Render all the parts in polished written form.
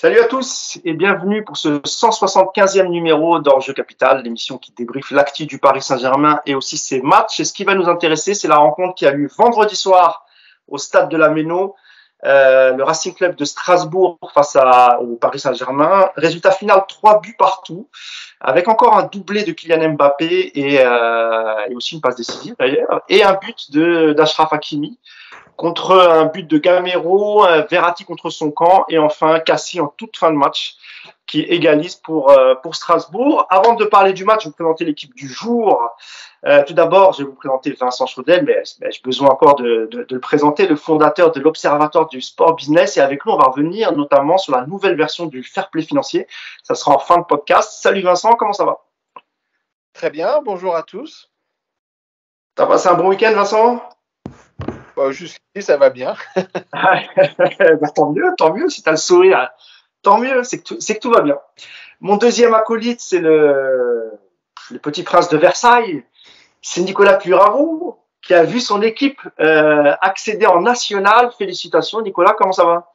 Salut à tous et bienvenue pour ce 175e numéro d'Enjeu Capital, l'émission qui débriefe l'actu du Paris Saint-Germain et aussi ses matchs. Et ce qui va nous intéresser, c'est la rencontre qui a lieu vendredi soir au stade de la Méno, le Racing Club de Strasbourg face au Paris Saint-Germain. Résultat final, 3 buts partout, avec encore un doublé de Kylian Mbappé et aussi une passe décisive d'ailleurs, et un but d'Achraf Hakimi. Contre un but de Gamero, Verratti contre son camp et enfin Cassie en toute fin de match qui égalise pour Strasbourg. Avant de parler du match, je vais vous présenter l'équipe du jour. Tout d'abord, je vais vous présenter Vincent Chaudel, mais j'ai besoin encore de le présenter, le fondateur de l'Observatoire du Sport Business. Et avec nous, on va revenir notamment sur la nouvelle version du Fair Play financier. Ça sera en fin de podcast. Salut Vincent, comment ça va? Très bien, bonjour à tous. T'as passé un bon week-end, Vincent? Jusqu'ici, ça va bien. Tant mieux, si tu as le sourire, tant mieux, c'est que tout va bien. Mon deuxième acolyte, c'est le petit prince de Versailles, c'est Nicolas Puravo, qui a vu son équipe accéder en national. Félicitations Nicolas, comment ça va?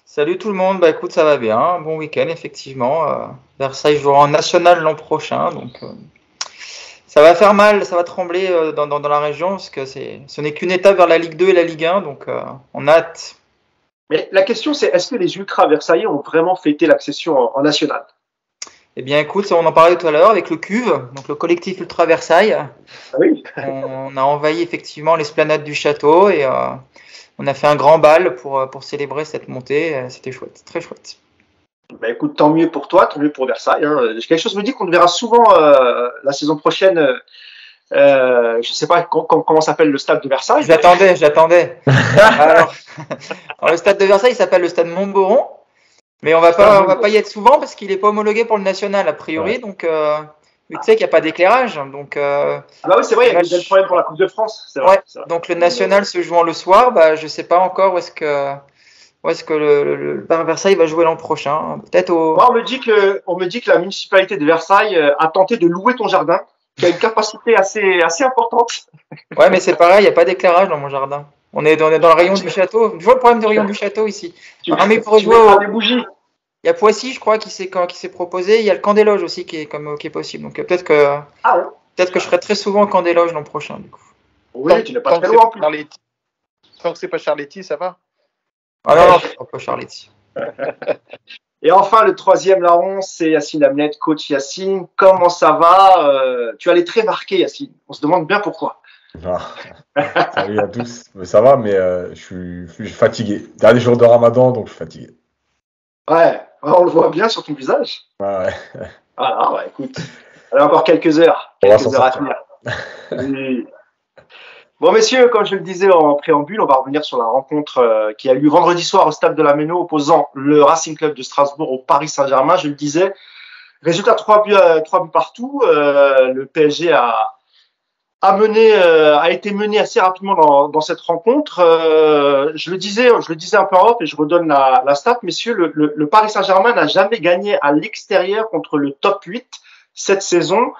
Salut tout le monde, écoute, ça va bien, bon week-end effectivement. Versailles jouera en national l'an prochain, donc ça va faire mal, ça va trembler dans la région parce que ce n'est qu'une étape vers la Ligue 2 et la Ligue 1, donc on a hâte. Mais la question c'est, est-ce que les ultras versaillais ont vraiment fêté l'accession en national? Eh bien écoute, on en parlait tout à l'heure avec le CUV, donc le collectif Ultra Versailles. Ah oui. On a envahi effectivement l'esplanade du château et on a fait un grand bal pour célébrer cette montée, c'était chouette, très chouette. Écoute, tant mieux pour toi, tant mieux pour Versailles. Hein. Quelque chose me dit qu'on te verra souvent la saison prochaine. Je sais pas comment s'appelle le stade de Versailles. J'attendais. Alors, le stade de Versailles, il s'appelle le stade Montboron, mais on va pas y être souvent parce qu'il est pas homologué pour le national a priori. Ouais. Donc, tu sais qu'il n'y a pas d'éclairage. Donc, ah bah oui, c'est vrai, il y a des problèmes pour la Coupe de France. C'est vrai, ouais. C'est vrai. Donc le national se jouant le soir, je sais pas encore où est-ce que le Versailles va jouer l'an prochain. Peut-être au. Moi, on me dit que la municipalité de Versailles a tenté de louer ton jardin, qui a une capacité assez importante. Ouais, mais c'est pareil, il n'y a pas d'éclairage dans mon jardin. On est dans le rayon du château. Je vois le problème du rayon du château ici. Mais pour jouer des bougies. Il y a Poissy, je crois, qui s'est proposé. Il y a le camp des loges aussi qui est possible. Donc peut-être que je serai très souvent au camp des loges l'an prochain. Du coup. Oui, tu n'es pas très loin en plus. Tant que c'est pas Charletti, ça va. Ah non, c'est pas Charletti. Et enfin, le troisième larron, c'est Yacine Hamlet, coach Yacine. Comment ça va? Tu allais très marqué, Yacine. On se demande bien pourquoi. Salut à tous. Ça va, mais je suis fatigué. Dernier jour de Ramadan, donc je suis fatigué. Ouais, on le voit bien sur ton visage. Ouais. Voilà, écoute. Alors encore quelques heures à tenir. Oui. Bon, messieurs, comme je le disais en préambule, on va revenir sur la rencontre qui a lieu vendredi soir au stade de la Méno, opposant le Racing Club de Strasbourg au Paris Saint-Germain. Je le disais, résultat 3 buts partout. Le PSG a été mené assez rapidement dans cette rencontre. Je le disais un peu en off et je redonne la stat, messieurs. Le Paris Saint-Germain n'a jamais gagné à l'extérieur contre le top 8 cette saison.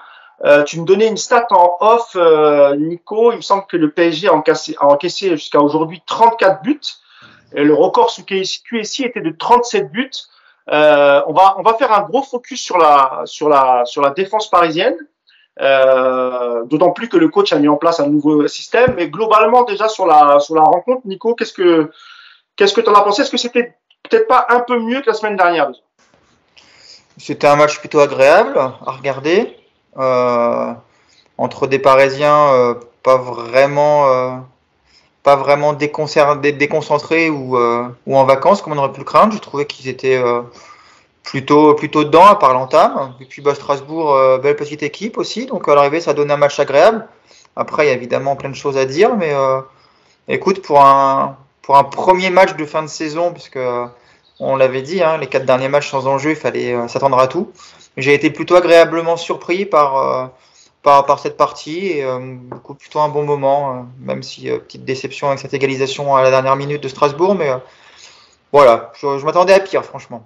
Tu me donnais une stat en off, Nico. Il me semble que le PSG a encaissé jusqu'à aujourd'hui 34 buts. Et le record sous QSI était de 37 buts. On va faire un gros focus sur la défense parisienne. D'autant plus que le coach a mis en place un nouveau système. Mais globalement, déjà sur la rencontre, Nico, qu'est-ce que tu en as pensé? Est-ce que c'était peut-être pas un peu mieux que la semaine dernière déjà? C'était un match plutôt agréable à regarder. Entre des Parisiens pas vraiment déconcentrés ou en vacances comme on aurait pu le craindre. Je trouvais qu'ils étaient plutôt dedans à part l'entame. Et puis Strasbourg, belle petite équipe aussi, donc à l'arrivée ça donne un match agréable. Après il y a évidemment plein de choses à dire, mais écoute, pour un premier match de fin de saison, puisque on l'avait dit, les 4 derniers matchs sans enjeu, il fallait s'attendre à tout. J'ai été plutôt agréablement surpris par cette partie et plutôt un bon moment, même si petite déception avec cette égalisation à la dernière minute de Strasbourg, mais voilà, je m'attendais à pire, franchement.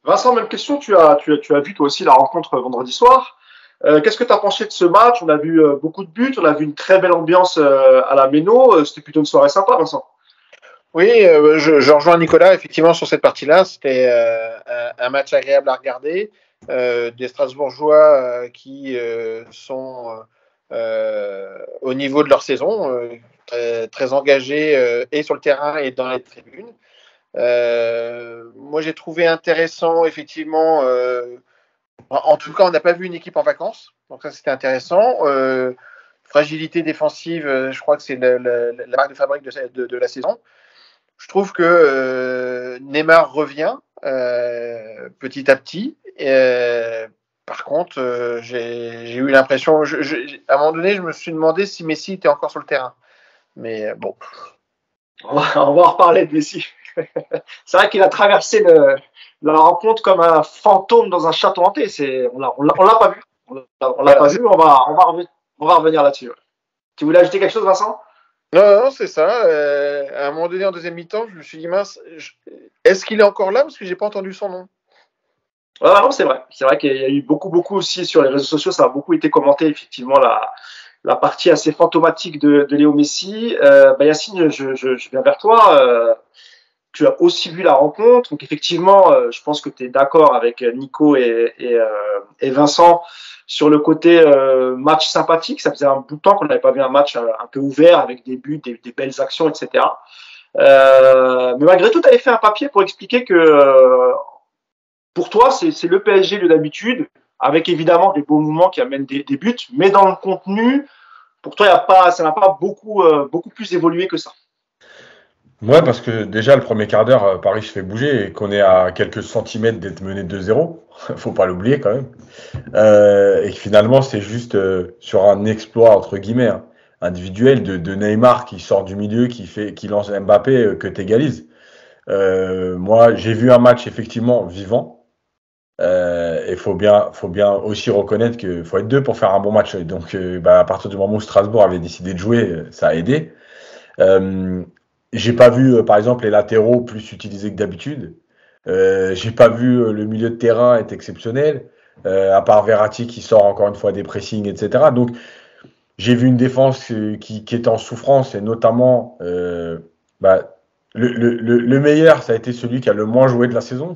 Vincent, même question, tu as vu toi aussi la rencontre vendredi soir. Qu'est-ce que tu as pensé de ce match? On a vu beaucoup de buts, on a vu une très belle ambiance à la Méno. C'était plutôt une soirée sympa, Vincent. Oui, je rejoins Nicolas effectivement sur cette partie-là. C'était un match agréable à regarder. Des Strasbourgeois qui sont au niveau de leur saison, très, très engagés et sur le terrain et dans les tribunes. Moi, j'ai trouvé intéressant effectivement. En tout cas, on n'a pas vu une équipe en vacances, donc ça c'était intéressant. Fragilité défensive, je crois que c'est la marque de fabrique de la saison. Je trouve que Neymar revient petit à petit. Par contre, j'ai eu l'impression, à un moment donné, je me suis demandé si Messi était encore sur le terrain. Mais bon. On va en reparler de Messi. C'est vrai qu'il a traversé la rencontre comme un fantôme dans un château hanté. On l'a pas vu. On l'a pas vu. On va revenir là-dessus. Tu voulais ajouter quelque chose, Vincent? Non, c'est ça. À un moment donné, en deuxième mi-temps, je me suis dit, mince, est-ce qu'il est encore là? Parce que j'ai pas entendu son nom. Non, c'est vrai. C'est vrai qu'il y a eu beaucoup aussi sur les réseaux sociaux. Ça a beaucoup été commenté, effectivement, la partie assez fantomatique de Léo Messi. Yacine, je viens vers toi. Tu as aussi vu la rencontre. Donc, effectivement, je pense que tu es d'accord avec Nico et Vincent sur le côté match sympathique. Ça faisait un bout de temps qu'on n'avait pas vu un match un peu ouvert avec des buts, des belles actions, etc. Mais malgré tout, tu avais fait un papier pour expliquer que pour toi, c'est le PSG de d'habitude, avec évidemment des beaux mouvements qui amènent des buts, mais dans le contenu, pour toi, ça n'a pas beaucoup plus évolué que ça. Ouais, parce que déjà, le premier quart d'heure, Paris se fait bouger et qu'on est à quelques centimètres d'être mené 2-0. Faut pas l'oublier quand même. Et que finalement, c'est juste sur un exploit, entre guillemets, hein, individuel de Neymar qui sort du milieu, qui lance Mbappé, que t'égalises. Moi, j'ai vu un match effectivement vivant. Et faut bien aussi reconnaître qu'il faut être deux pour faire un bon match. Donc, à partir du moment où Strasbourg avait décidé de jouer, ça a aidé. J'ai pas vu, par exemple, les latéraux plus utilisés que d'habitude. J'ai pas vu le milieu de terrain être exceptionnel, à part Verratti qui sort encore une fois des pressings, etc. Donc, j'ai vu une défense qui est en souffrance et notamment le meilleur, ça a été celui qui a le moins joué de la saison.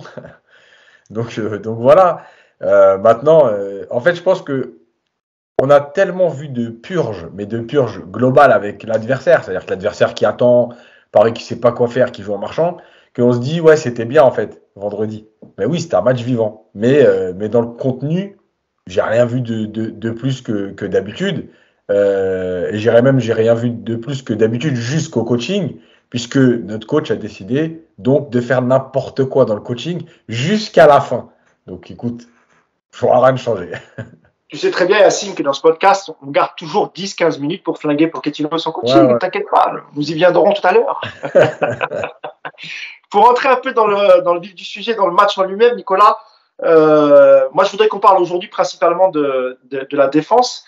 donc voilà. Maintenant, en fait, je pense que on a tellement vu de purges, mais de purges globales avec l'adversaire, c'est-à-dire que l'adversaire qui attend, Paris qui sait pas quoi faire, qui joue en marchant, qu'on se dit ouais c'était bien en fait vendredi. Mais oui c'était un match vivant, mais dans le contenu j'ai rien vu de plus que d'habitude. Et j'ai rien vu de plus que d'habitude jusqu'au coaching, puisque notre coach a décidé donc de faire n'importe quoi dans le coaching jusqu'à la fin. Donc écoute, il faudra rien changer. Tu sais très bien, Yacine, que dans ce podcast, on garde toujours 10-15 minutes pour flinguer Pochettino et son coaching. Ouais. Ne t'inquiète pas, nous y viendrons tout à l'heure. Pour rentrer un peu dans le vif du sujet, dans le match en lui-même, Nicolas, moi je voudrais qu'on parle aujourd'hui principalement de la défense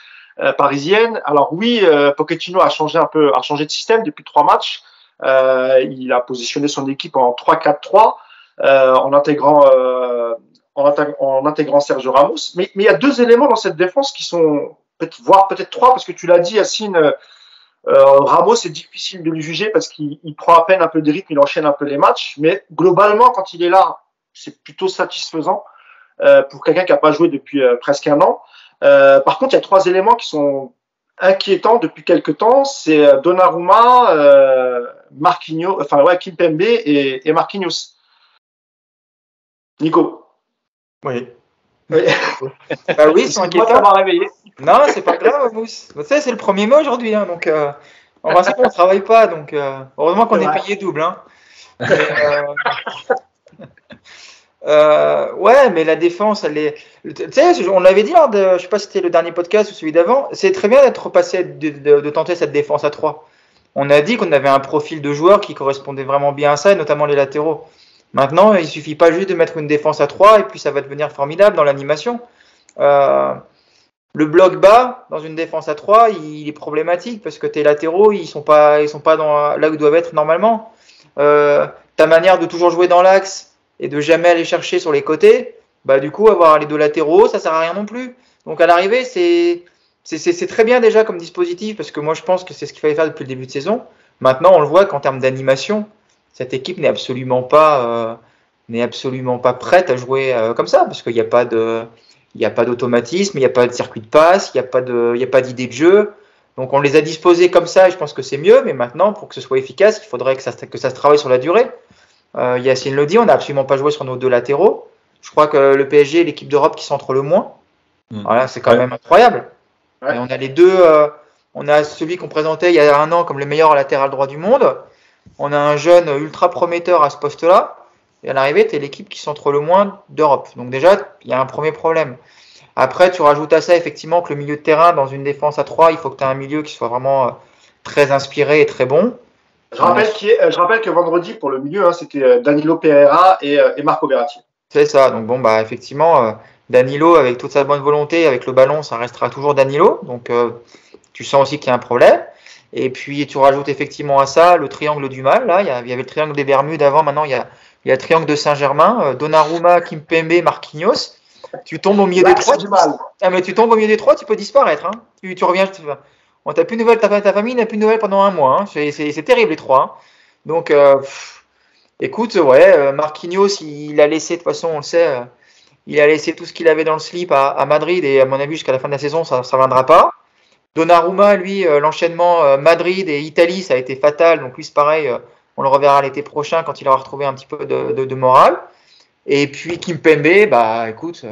parisienne. Alors oui, Pochettino a changé de système depuis 3 matchs. Il a positionné son équipe en 3-4-3 en intégrant Sergio Ramos. Mais il y a 2 éléments dans cette défense qui sont, voire peut-être 3, parce que tu l'as dit, Yacine, Ramos, c'est difficile de le juger parce qu'il prend à peine un peu de rythme, il enchaîne un peu les matchs. Mais globalement, quand il est là, c'est plutôt satisfaisant pour quelqu'un qui n'a pas joué depuis presque un an. Par contre, il y a 3 éléments qui sont inquiétants depuis quelques temps. C'est Donnarumma, Marquinhos, Kimpembe et Marquinhos. Nico. Oui. Oui, Ils sont inquiétants. Ça m'a réveillé. Non, c'est pas grave, Mousse. Tu sais, c'est le 1er mai aujourd'hui, hein, donc en principe, on ne travaille pas, donc heureusement qu'on est payé double. Hein. Ouais, mais la défense, elle est. Tu sais, on l'avait dit lors de. Je sais pas si c'était le dernier podcast ou celui d'avant. C'est très bien d'être passé, de tenter cette défense à 3. On a dit qu'on avait un profil de joueur qui correspondait vraiment bien à ça, et notamment les latéraux. Maintenant, il suffit pas juste de mettre une défense à 3 et puis ça va devenir formidable dans l'animation. Le bloc bas dans une défense à 3, il est problématique parce que tes latéraux, ils sont pas dans là où ils doivent être normalement. Ta manière de toujours jouer dans l'axe et de jamais aller chercher sur les côtés, du coup avoir les 2 latéraux, ça sert à rien non plus. Donc à l'arrivée, c'est très bien déjà comme dispositif parce que moi je pense que c'est ce qu'il fallait faire depuis le début de saison. Maintenant, on le voit qu'en termes d'animation, cette équipe n'est absolument pas prête à jouer comme ça, parce qu'il n'y a pas d'automatisme, il n'y a pas de circuit de passe, il n'y a pas d'idée de jeu. Donc on les a disposés comme ça et je pense que c'est mieux, mais maintenant pour que ce soit efficace, il faudrait que ça se travaille sur la durée. Yacine le dit, on n'a absolument pas joué sur nos deux latéraux. Je crois que le PSG est l'équipe d'Europe qui centre le moins. Voilà, c'est quand même incroyable. Ouais. Et on a les deux, on a celui qu'on présentait il y a un an comme le meilleur latéral droit du monde. On a un jeune ultra prometteur à ce poste-là. Et à l'arrivée, tu es l'équipe qui centre le moins d'Europe. Donc déjà, il y a un premier problème. Après, tu rajoutes à ça effectivement que le milieu de terrain, dans une défense à 3, il faut que tu aies un milieu qui soit vraiment très inspiré et très bon. Je rappelle que vendredi, pour le milieu, c'était Danilo Pereira et Marco Verratti. C'est ça. Donc bon, bah effectivement, Danilo, avec toute sa bonne volonté, avec le ballon, ça restera toujours Danilo. Donc tu sens aussi qu'il y a un problème. Et puis tu rajoutes effectivement à ça le triangle du mal. Là, il y avait le triangle des Bermudes avant. Maintenant, il y a le triangle de Saint-Germain, Donnarumma, Kimpembe, Marquinhos. Tu tombes au milieu des trois. Mais tu tombes au milieu des trois, tu peux disparaître. Hein. Tu reviens. On t'a plus de nouvelles, ta famille n'a plus de nouvelles pendant un mois. Hein. C'est terrible les trois. Hein. Donc, écoute, ouais, Marquinhos, il a laissé, de toute façon, on le sait, il a laissé tout ce qu'il avait dans le slip à Madrid et à mon avis, jusqu'à la fin de la saison, ça ne viendra pas. Donnarumma, lui, l'enchaînement Madrid et Italie, ça a été fatal. Donc, lui, c'est pareil, on le reverra l'été prochain quand il aura retrouvé un petit peu de morale. Et puis, Kimpembe, bah, écoute,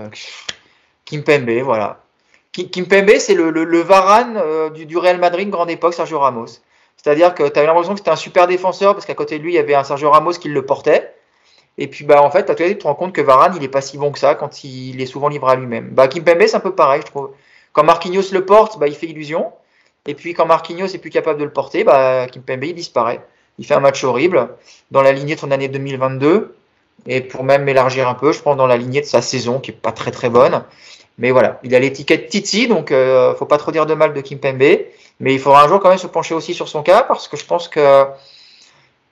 Kimpembe, voilà. Kimpembe, c'est le Varane du Real Madrid, grande époque, Sergio Ramos. C'est-à-dire que tu avais l'impression que c'était un super défenseur parce qu'à côté de lui, il y avait un Sergio Ramos qui le portait. Et puis, bah, en fait, tu te rends compte que Varane, il n'est pas si bon que ça quand il est souvent livré à lui-même. Bah, Kimpembe, c'est un peu pareil, je trouve. Quand Marquinhos le porte, bah, il fait illusion. Et puis, quand Marquinhos est plus capable de le porter, bah, Kimpembe, il disparaît. Il fait un match horrible dans la lignée de son année 2022. Et pour même m'élargir un peu, je pense dans la lignée de sa saison, qui n'est pas très très bonne. Mais voilà, il a l'étiquette Titi, donc faut pas trop dire de mal de Kimpembe. Mais il faudra un jour quand même se pencher aussi sur son cas, parce que je pense que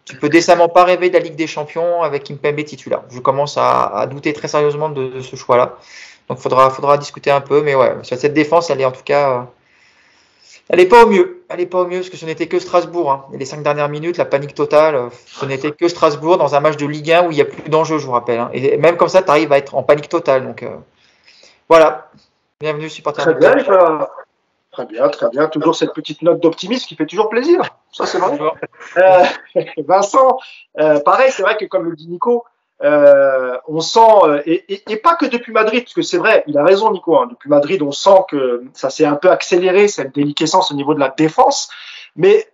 tu peux décemment pas rêver de la Ligue des Champions avec Kimpembe titulaire. Je commence à douter très sérieusement de ce choix-là. Donc faudra discuter un peu, mais ouais, cette défense, elle est en tout cas, elle est pas au mieux. Elle est pas au mieux parce que ce n'était que Strasbourg. Hein. Et les 5 dernières minutes, la panique totale, ce n'était que Strasbourg dans un match de Ligue 1 où il n'y a plus d'enjeu, je vous rappelle. Hein. Et même comme ça, tu arrives à être en panique totale. Donc voilà. Bienvenue, supporter. Très bien, très bien. Toujours cette petite note d'optimisme qui fait toujours plaisir. Ça, c'est vrai. Vincent, pareil, c'est vrai que comme le dit Nico, on sent, et pas que depuis Madrid, parce que c'est vrai, il a raison Nico, hein, depuis Madrid, on sent que ça s'est un peu accéléré, cette déliquescence au niveau de la défense, mais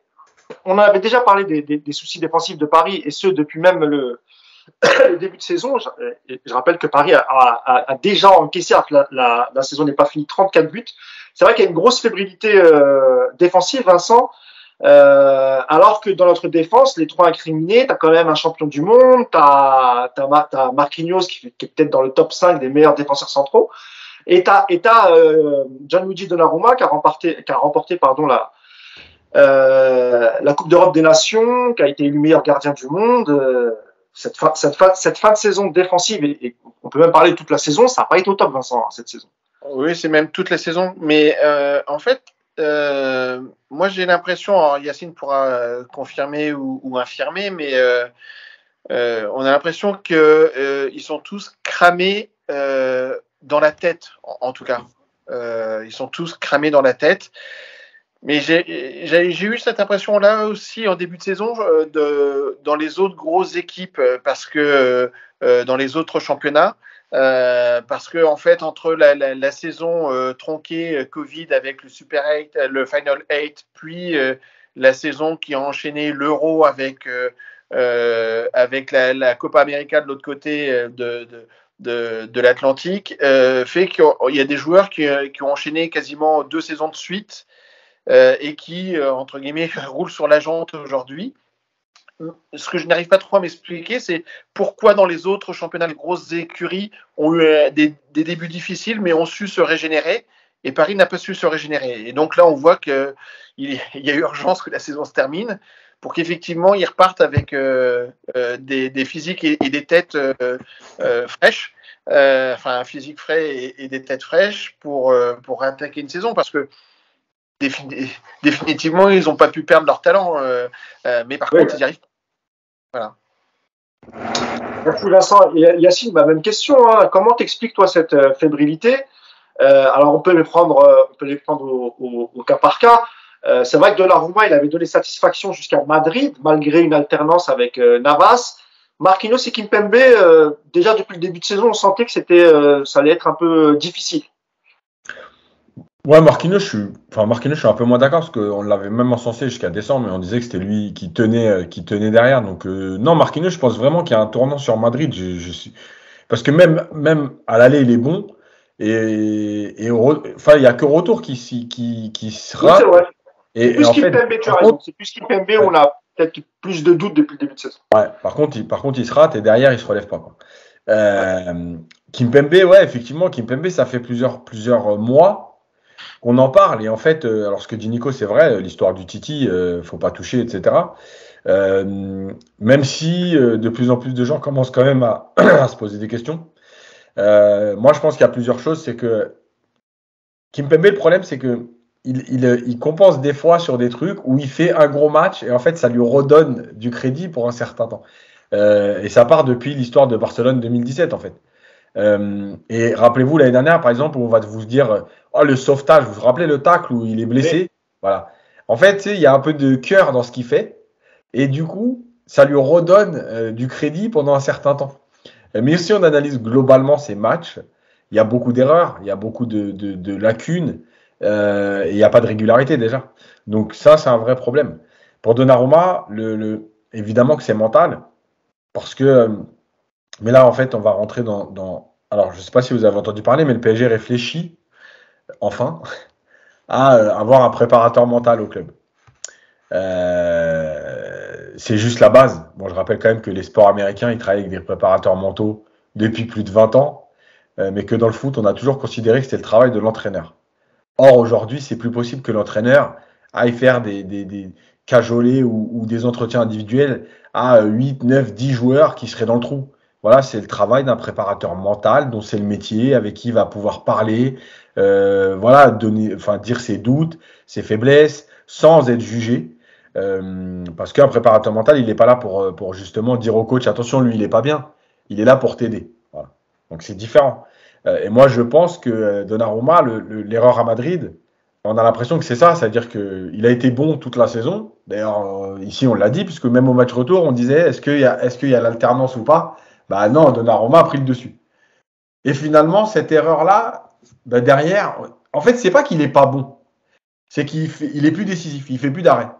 on avait déjà parlé des soucis défensifs de Paris, et ce, depuis même le début de saison. Je rappelle que Paris a déjà encaissé, la saison n'est pas finie, 34 buts. C'est vrai qu'il y a une grosse fébrilité défensive, Vincent, alors que dans notre défense, les trois incriminés, tu as quand même un champion du monde, tu as Marquinhos qui est peut-être dans le top 5 des meilleurs défenseurs centraux, et tu as Gianluigi Donnarumma qui a remporté la Coupe d'Europe des Nations, qui a été élu meilleur gardien du monde. Cette fin de saison défensive, et on peut même parler de toute la saison, ça n'a pas été au top, Vincent, hein, cette saison. Oui, c'est même toute la saison. Mais en fait, moi j'ai l'impression, alors Yacine pourra confirmer ou infirmer, mais on a l'impression qu'ils sont tous cramés dans la tête, en tout cas. Ils sont tous cramés dans la tête. Mais j'ai eu cette impression-là aussi en début de saison dans les autres grosses équipes, parce que dans les autres championnats, parce que en fait entre la saison tronquée Covid avec le Super 8, le Final 8, puis la saison qui a enchaîné l'Euro avec la Copa América de l'autre côté de l'Atlantique, fait qu'il y a des joueurs qui ont enchaîné quasiment 2 saisons de suite. Et qui, entre guillemets, roule sur la jante aujourd'hui. Ce que je n'arrive pas trop à m'expliquer, c'est pourquoi dans les autres championnats, les grosses écuries ont eu des débuts difficiles, mais ont su se régénérer, et Paris n'a pas su se régénérer. Et donc là, on voit qu'il y a urgence que la saison se termine pour qu'effectivement, ils repartent avec des physiques et des têtes fraîches, enfin, un physique frais et des têtes fraîches pour attaquer une saison, parce que définitivement, ils n'ont pas pu perdre leur talent, mais par contre, ils y arrivent. Voilà. Merci Vincent. Et Yacine, même question. Hein. Comment t'expliques toi cette fébrilité? Alors on peut les prendre au cas par cas. C'est vrai que Donnarumma, il avait donné satisfaction jusqu'à Madrid, malgré une alternance avec Navas. Marquinhos et Kimpembe, déjà depuis le début de saison, on sentait que ça allait être un peu difficile. Ouais, Marquinhos, je suis un peu moins d'accord parce qu'on l'avait même encensé jusqu'à décembre, mais on disait que c'était lui qui tenait derrière. Donc non, Marquinhos, je pense vraiment qu'il y a un tournant sur Madrid. Parce que même à l'aller, il est bon. Enfin, il n'y a que retour qui Oui, sera. c'est vrai. Et, C'est plus en fait, Kimpembe, tu as raison. C'est plus Kimpembe, on a peut-être plus de doutes depuis le début de saison. ouais, par contre, il se rate et derrière, il se relève pas, quoi. Kimpembe, ouais, effectivement, Kimpembe, ça fait plusieurs mois qu'on en parle. Et en fait, alors ce que dit Nico, c'est vrai, l'histoire du Titi, faut pas toucher, etc. Même si de plus en plus de gens commencent quand même à, à se poser des questions. Moi, je pense qu'il y a plusieurs choses. C'est que Kimpembe, le problème, c'est que il compense des fois sur des trucs où il fait un gros match et en fait, ça lui redonne du crédit pour un certain temps. Et ça part depuis l'histoire de Barcelone 2017, en fait. Et rappelez-vous l'année dernière, par exemple, où on va vous dire oh, le sauvetage, vous vous rappelez le tacle où il est blessé? Oui. Voilà. En fait, il y a un peu de cœur dans ce qu'il fait et du coup, ça lui redonne du crédit pendant un certain temps. Mais si on analyse globalement ces matchs, il y a beaucoup d'erreurs, il y a beaucoup de lacunes et il n'y a pas de régularité déjà. Donc ça, c'est un vrai problème. Pour Donnarumma, évidemment que c'est mental parce que mais là, en fait, on va rentrer Alors, je ne sais pas si vous avez entendu parler, mais le PSG réfléchit, enfin, à avoir un préparateur mental au club. C'est juste la base. Bon, je rappelle quand même que les sports américains, ils travaillent avec des préparateurs mentaux depuis plus de 20 ans, mais que dans le foot, on a toujours considéré que c'était le travail de l'entraîneur. Or, aujourd'hui, c'est plus possible que l'entraîneur aille faire des cajolés ou des entretiens individuels à 8, 9, 10 joueurs qui seraient dans le trou. Voilà, c'est le travail d'un préparateur mental dont c'est le métier, avec qui il va pouvoir parler, voilà, dire ses doutes, ses faiblesses, sans être jugé. Parce qu'un préparateur mental, il n'est pas là pour justement dire au coach, attention, lui, il n'est pas bien. Il est là pour t'aider. Voilà. Donc c'est différent. Et moi, je pense que Donnarumma, l'erreur à Madrid, on a l'impression que c'est ça, c'est-à-dire qu'il a été bon toute la saison. D'ailleurs, ici, on l'a dit, puisque même au match retour, on disait, est-ce qu'il y a l'alternance ou pas? Bah non, Donnarumma a pris le dessus. Et finalement, cette erreur-là, derrière, en fait, c'est pas qu'il n'est pas bon, c'est qu'il est plus décisif, il fait plus d'arrêt.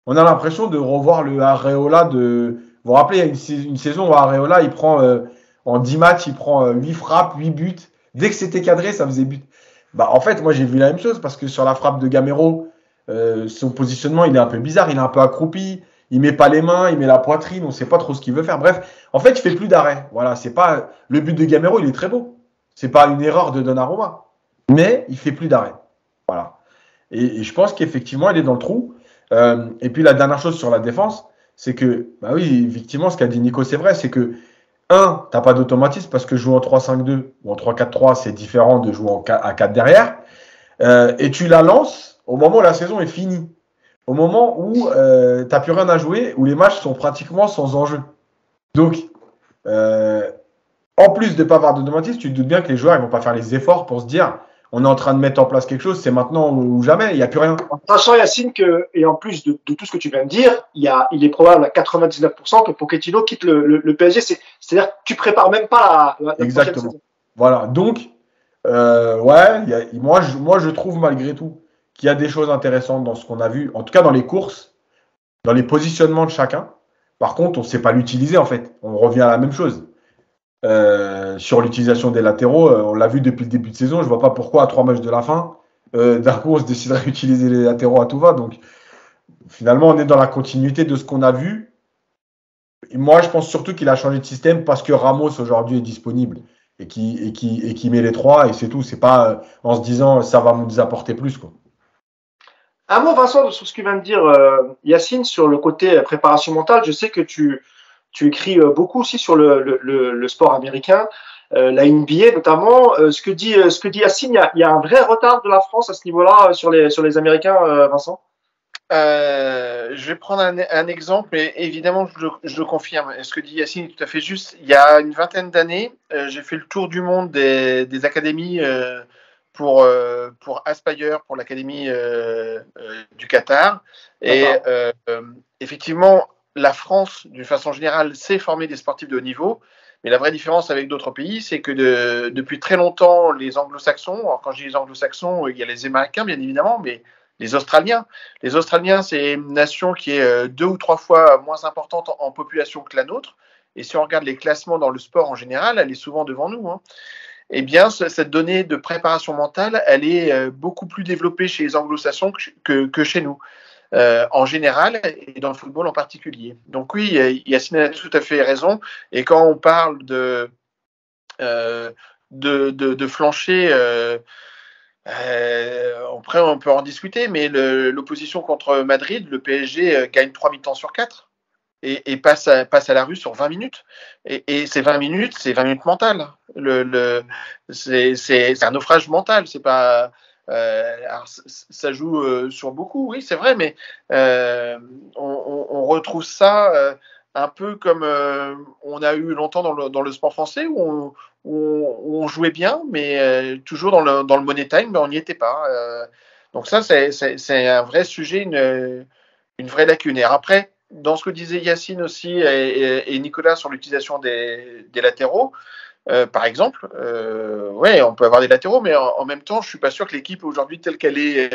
On a l'impression de revoir le Areola de... Vous vous rappelez, il y a une saison où Areola, il prend, en 10 matchs, il prend 8 frappes, 8 buts. Dès que c'était cadré, ça faisait but. Bah, en fait, moi, j'ai vu la même chose parce que sur la frappe de Gamero, son positionnement, il est un peu bizarre, il est un peu accroupi. Il met pas les mains, il met la poitrine, on ne sait pas trop ce qu'il veut faire. Bref, en fait, il fait plus d'arrêt. Voilà, c'est pas le but de Gamero, il est très beau. C'est pas une erreur de Donnarumma, mais il fait plus d'arrêt. Voilà. Et je pense qu'effectivement, il est dans le trou. Et puis la dernière chose sur la défense, c'est que, bah oui, effectivement, ce qu'a dit Nico, c'est vrai, c'est que t'as pas d'automatisme parce que jouer en 3-5-2 ou en 3-4-3, c'est différent de jouer à 4 derrière. Et tu la lances au moment où la saison est finie. Au moment où tu n'as plus rien à jouer, où les matchs sont pratiquement sans enjeu. Donc, en plus de ne pas avoir d'automatisme, tu te doutes bien que les joueurs ne vont pas faire les efforts pour se dire on est en train de mettre en place quelque chose, c'est maintenant ou jamais, il n'y a plus rien. Sachant, Yacine, et en plus de tout ce que tu viens de dire, il est probable à 99% que Pochettino quitte le PSG. C'est-à-dire que tu ne prépares même pas la Exactement. Saison. Voilà. Donc, moi, je trouve malgré tout qu'il y a des choses intéressantes dans ce qu'on a vu, en tout cas dans les courses, dans les positionnements de chacun. Par contre, on ne sait pas l'utiliser en fait. On revient à la même chose. Sur l'utilisation des latéraux, on l'a vu depuis le début de saison. Je ne vois pas pourquoi, à 3 matchs de la fin, d'un coup, on se déciderait d'utiliser les latéraux à tout va. Donc, finalement, on est dans la continuité de ce qu'on a vu. Et moi, je pense surtout qu'il a changé de système parce que Ramos, aujourd'hui, est disponible et qui met les 3 et c'est tout. C'est pas en se disant ça va nous apporter plus, quoi. Un mot, Vincent, sur ce que vient de dire Yacine sur le côté préparation mentale. Je sais que tu écris beaucoup aussi sur le sport américain, la NBA notamment. Ce que dit Yacine, il y a un vrai retard de la France à ce niveau-là sur les Américains, Vincent. Je vais prendre un exemple, et évidemment, je le confirme. Ce que dit Yacine est tout à fait juste. Il y a une vingtaine d'années, j'ai fait le tour du monde des académies pour Aspire, pour l'académie du Qatar. Et effectivement, la France, d'une façon générale, sait former des sportifs de haut niveau. Mais la vraie différence avec d'autres pays, c'est que depuis très longtemps, les anglo-saxons, alors quand je dis les anglo-saxons, il y a les Américains, bien évidemment, mais les Australiens. Les Australiens, c'est une nation qui est 2 ou 3 fois moins importante en population que la nôtre. Et si on regarde les classements dans le sport en général, elle est souvent devant nous. Eh bien, cette donnée de préparation mentale, elle est beaucoup plus développée chez les anglo-saxons que chez nous. En général et dans le football en particulier. Donc oui, Yacine a tout à fait raison. Et quand on parle de flancher, après on peut en discuter, mais l'opposition contre Madrid, le PSG gagne 3 mi-temps sur 4 et passe à la rue sur 20 minutes. Et ces 20 minutes, c'est 20 minutes mentales. C'est un naufrage mental, c'est pas... alors ça joue sur beaucoup, oui, c'est vrai, mais on retrouve ça un peu comme on a eu longtemps dans le sport français où on jouait bien, mais toujours dans le money time, mais on n'y était pas. Donc ça, c'est un vrai sujet, une vraie lacune. Et après, dans ce que disait Yacine aussi et Nicolas sur l'utilisation des latéraux, par exemple, ouais, on peut avoir des latéraux, mais en même temps, je suis pas sûr que l'équipe aujourd'hui telle qu'elle est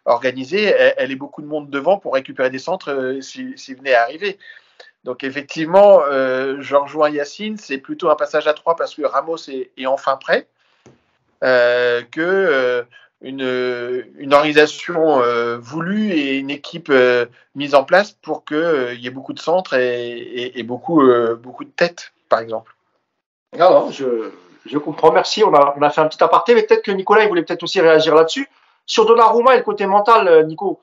organisée, elle ait beaucoup de monde devant pour récupérer des centres s'il venait à arriver. Donc effectivement, je rejoins Yacine, c'est plutôt un passage à 3 parce que Ramos est enfin prêt, que une organisation voulue et une équipe mise en place pour qu'il y ait beaucoup de centres et beaucoup de têtes, par exemple. Non, je comprends, merci. On a fait un petit aparté, mais peut-être que Nicolas, il voulait peut-être aussi réagir là-dessus. Sur Donnarumma et le côté mental, Nico,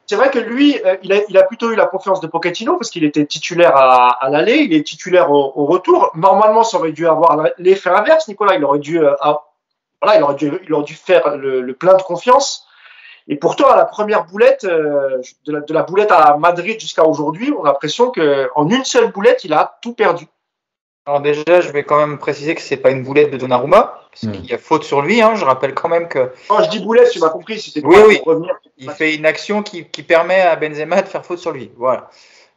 c'est vrai que lui, il a plutôt eu la confiance de Pochettino parce qu'il était titulaire à l'aller, il est titulaire au retour. Normalement, ça aurait dû avoir l'effet inverse, Nicolas. Il aurait dû faire le plein de confiance. Et pourtant, à la première boulette, de la boulette à Madrid jusqu'à aujourd'hui, on a l'impression qu'en une seule boulette, il a tout perdu. Alors déjà, je vais quand même préciser que c'est pas une boulette de Donnarumma, parce qu'il y a faute sur lui. Je rappelle quand même que. Quand je dis boulette, tu m'as compris. C'était oui. Revenir. Il fait une action qui permet à Benzema de faire faute sur lui. Voilà.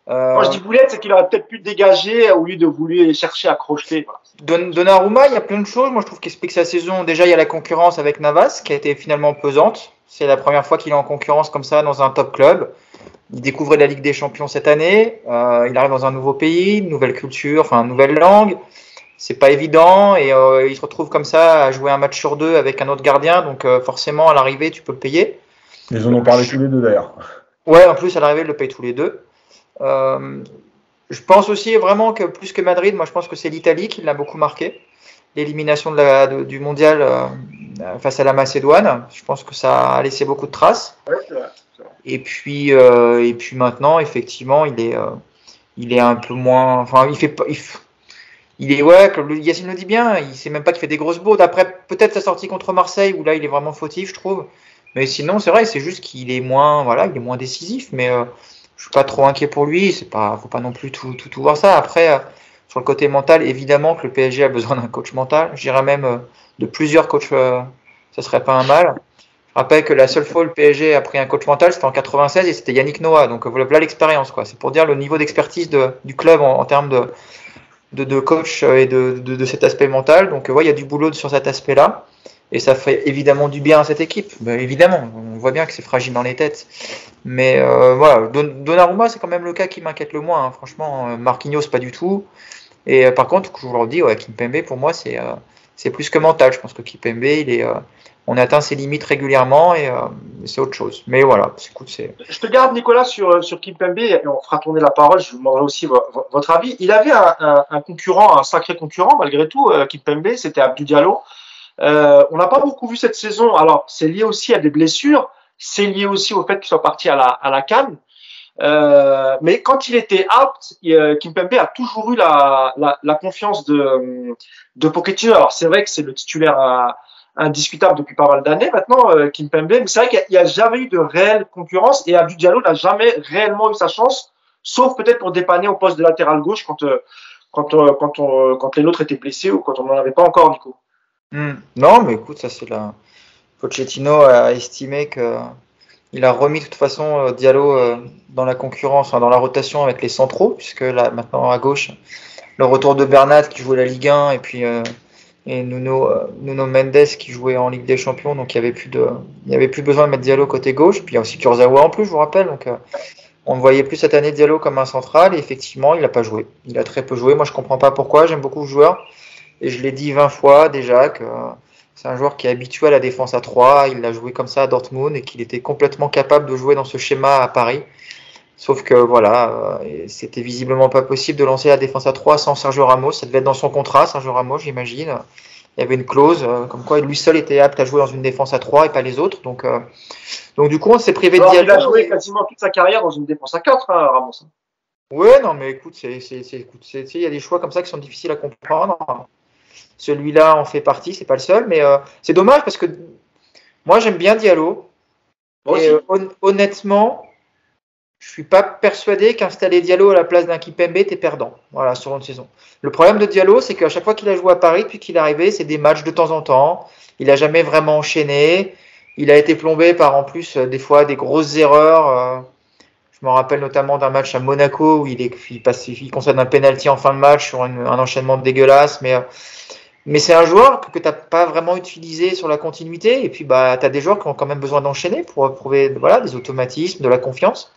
Quand je dis boulette, c'est qu'il aurait peut-être pu dégager au lieu de vouloir chercher à crocheter. Voilà. Donnarumma, il y a plein de choses. Moi, je trouve qu'il explique sa saison. Déjà, il y a la concurrence avec Navas, qui a été finalement pesante. C'est la première fois qu'il est en concurrence comme ça dans un top club. Il découvrait la Ligue des Champions cette année. Il arrive dans un nouveau pays, une nouvelle culture, enfin une nouvelle langue. C'est pas évident et il se retrouve comme ça à jouer un match sur 2 avec un autre gardien. Donc forcément à l'arrivée tu peux le payer. Ils en ont parlé tous les deux d'ailleurs. Ouais, en plus à l'arrivée ils le payent tous les deux. Je pense aussi vraiment que plus que Madrid, moi je pense que c'est l'Italie qui l'a beaucoup marqué. L'élimination du mondial face à la Macédoine. Je pense que ça a laissé beaucoup de traces. Ouais, c'est vrai. Et puis maintenant, effectivement, il est un peu moins. Enfin, il est ouais, comme Yacine le dit bien, il sait même pas qu'il fait des grosses bourdes. Après, peut-être sa sortie contre Marseille où là, il est vraiment fautif, je trouve. Mais sinon, c'est vrai, c'est juste qu'il est moins, voilà, il est moins décisif. Mais je suis pas trop inquiet pour lui. Faut pas non plus tout voir ça. Après, sur le côté mental, évidemment que le PSG a besoin d'un coach mental. Je dirais même de plusieurs coachs. Ça serait pas un mal. Je rappelle que la seule fois où le PSG a pris un coach mental, c'était en 96 et c'était Yannick Noah. Donc voilà l'expérience, quoi. C'est pour dire le niveau d'expertise du club en termes de coach et de cet aspect mental. Donc il y a du boulot sur cet aspect-là. Et ça fait évidemment du bien à cette équipe. Évidemment, on voit bien que c'est fragile dans les têtes. Mais voilà, Donnarumma, c'est quand même le cas qui m'inquiète le moins. Franchement, Marquinhos, pas du tout. Et par contre, je vous le dis, Kimpembe, pour moi, c'est plus que mental. Je pense que Kimpembe, on atteint ses limites régulièrement et c'est autre chose. Mais voilà, écoute, je te garde, Nicolas, sur Kimpembe et on fera tourner la parole. Je vous demanderai aussi votre avis. Il avait un concurrent, un sacré concurrent, malgré tout, Kimpembe, c'était Abdou Diallo. On n'a pas beaucoup vu cette saison. Alors, c'est lié aussi à des blessures. C'est lié aussi au fait qu'il soit parti à la CAN. Mais quand il était out, Kimpembe a toujours eu la confiance de Pochettino. Alors, c'est vrai que c'est le titulaire indiscutable depuis pas mal d'années maintenant, Kimpembe. Mais c'est vrai qu'il n'y a jamais eu de réelle concurrence et Abdou Diallo n'a jamais réellement eu sa chance, sauf peut-être pour dépanner au poste de latéral gauche quand les nôtres étaient blessés ou quand on n'en avait pas encore, Nico. Non, mais écoute, ça c'est la. Pochettino a estimé que il a remis de toute façon Diallo dans la concurrence, dans la rotation avec les centraux, puisque là maintenant à gauche, le retour de Bernat qui jouait la Ligue 1 et puis et Nuno Mendes qui jouait en Ligue des Champions, donc il y avait plus besoin de mettre Diallo côté gauche. Puis il y a aussi Kurzawa en plus, je vous rappelle, donc on ne voyait plus cette année Diallo comme un central et effectivement il n'a pas joué. Il a très peu joué. Moi je comprends pas pourquoi. J'aime beaucoup le joueur et je l'ai dit 20 fois déjà que c'est un joueur qui est habitué à la défense à 3, il a joué comme ça à Dortmund et qu'il était complètement capable de jouer dans ce schéma à Paris. Sauf que voilà, c'était visiblement pas possible de lancer la défense à 3 sans Sergio Ramos. Ça devait être dans son contrat, Sergio Ramos, j'imagine. Il y avait une clause comme quoi lui seul était apte à jouer dans une défense à 3 et pas les autres. Donc du coup, on s'est privé de Diallo. Il a joué quasiment toute sa carrière dans une défense à 4, hein, Ramos. Ouais, non, mais écoute, il y a des choix comme ça qui sont difficiles à comprendre. Celui-là en fait partie, c'est pas le seul, mais c'est dommage parce que moi j'aime bien Diallo. Et honnêtement, je suis pas persuadé qu'installer Diallo à la place d'un Kimpembe, t'es perdant. Voilà, sur une saison. Le problème de Diallo, c'est qu'à chaque fois qu'il a joué à Paris, depuis qu'il est arrivé, c'est des matchs de temps en temps. Il a jamais vraiment enchaîné. Il a été plombé par en plus des fois des grosses erreurs. Je me rappelle notamment d'un match à Monaco où il concède un penalty en fin de match sur un enchaînement dégueulasse, mais c'est un joueur que tu n'as pas vraiment utilisé sur la continuité. Et puis, tu as des joueurs qui ont quand même besoin d'enchaîner pour prouver des automatismes, de la confiance.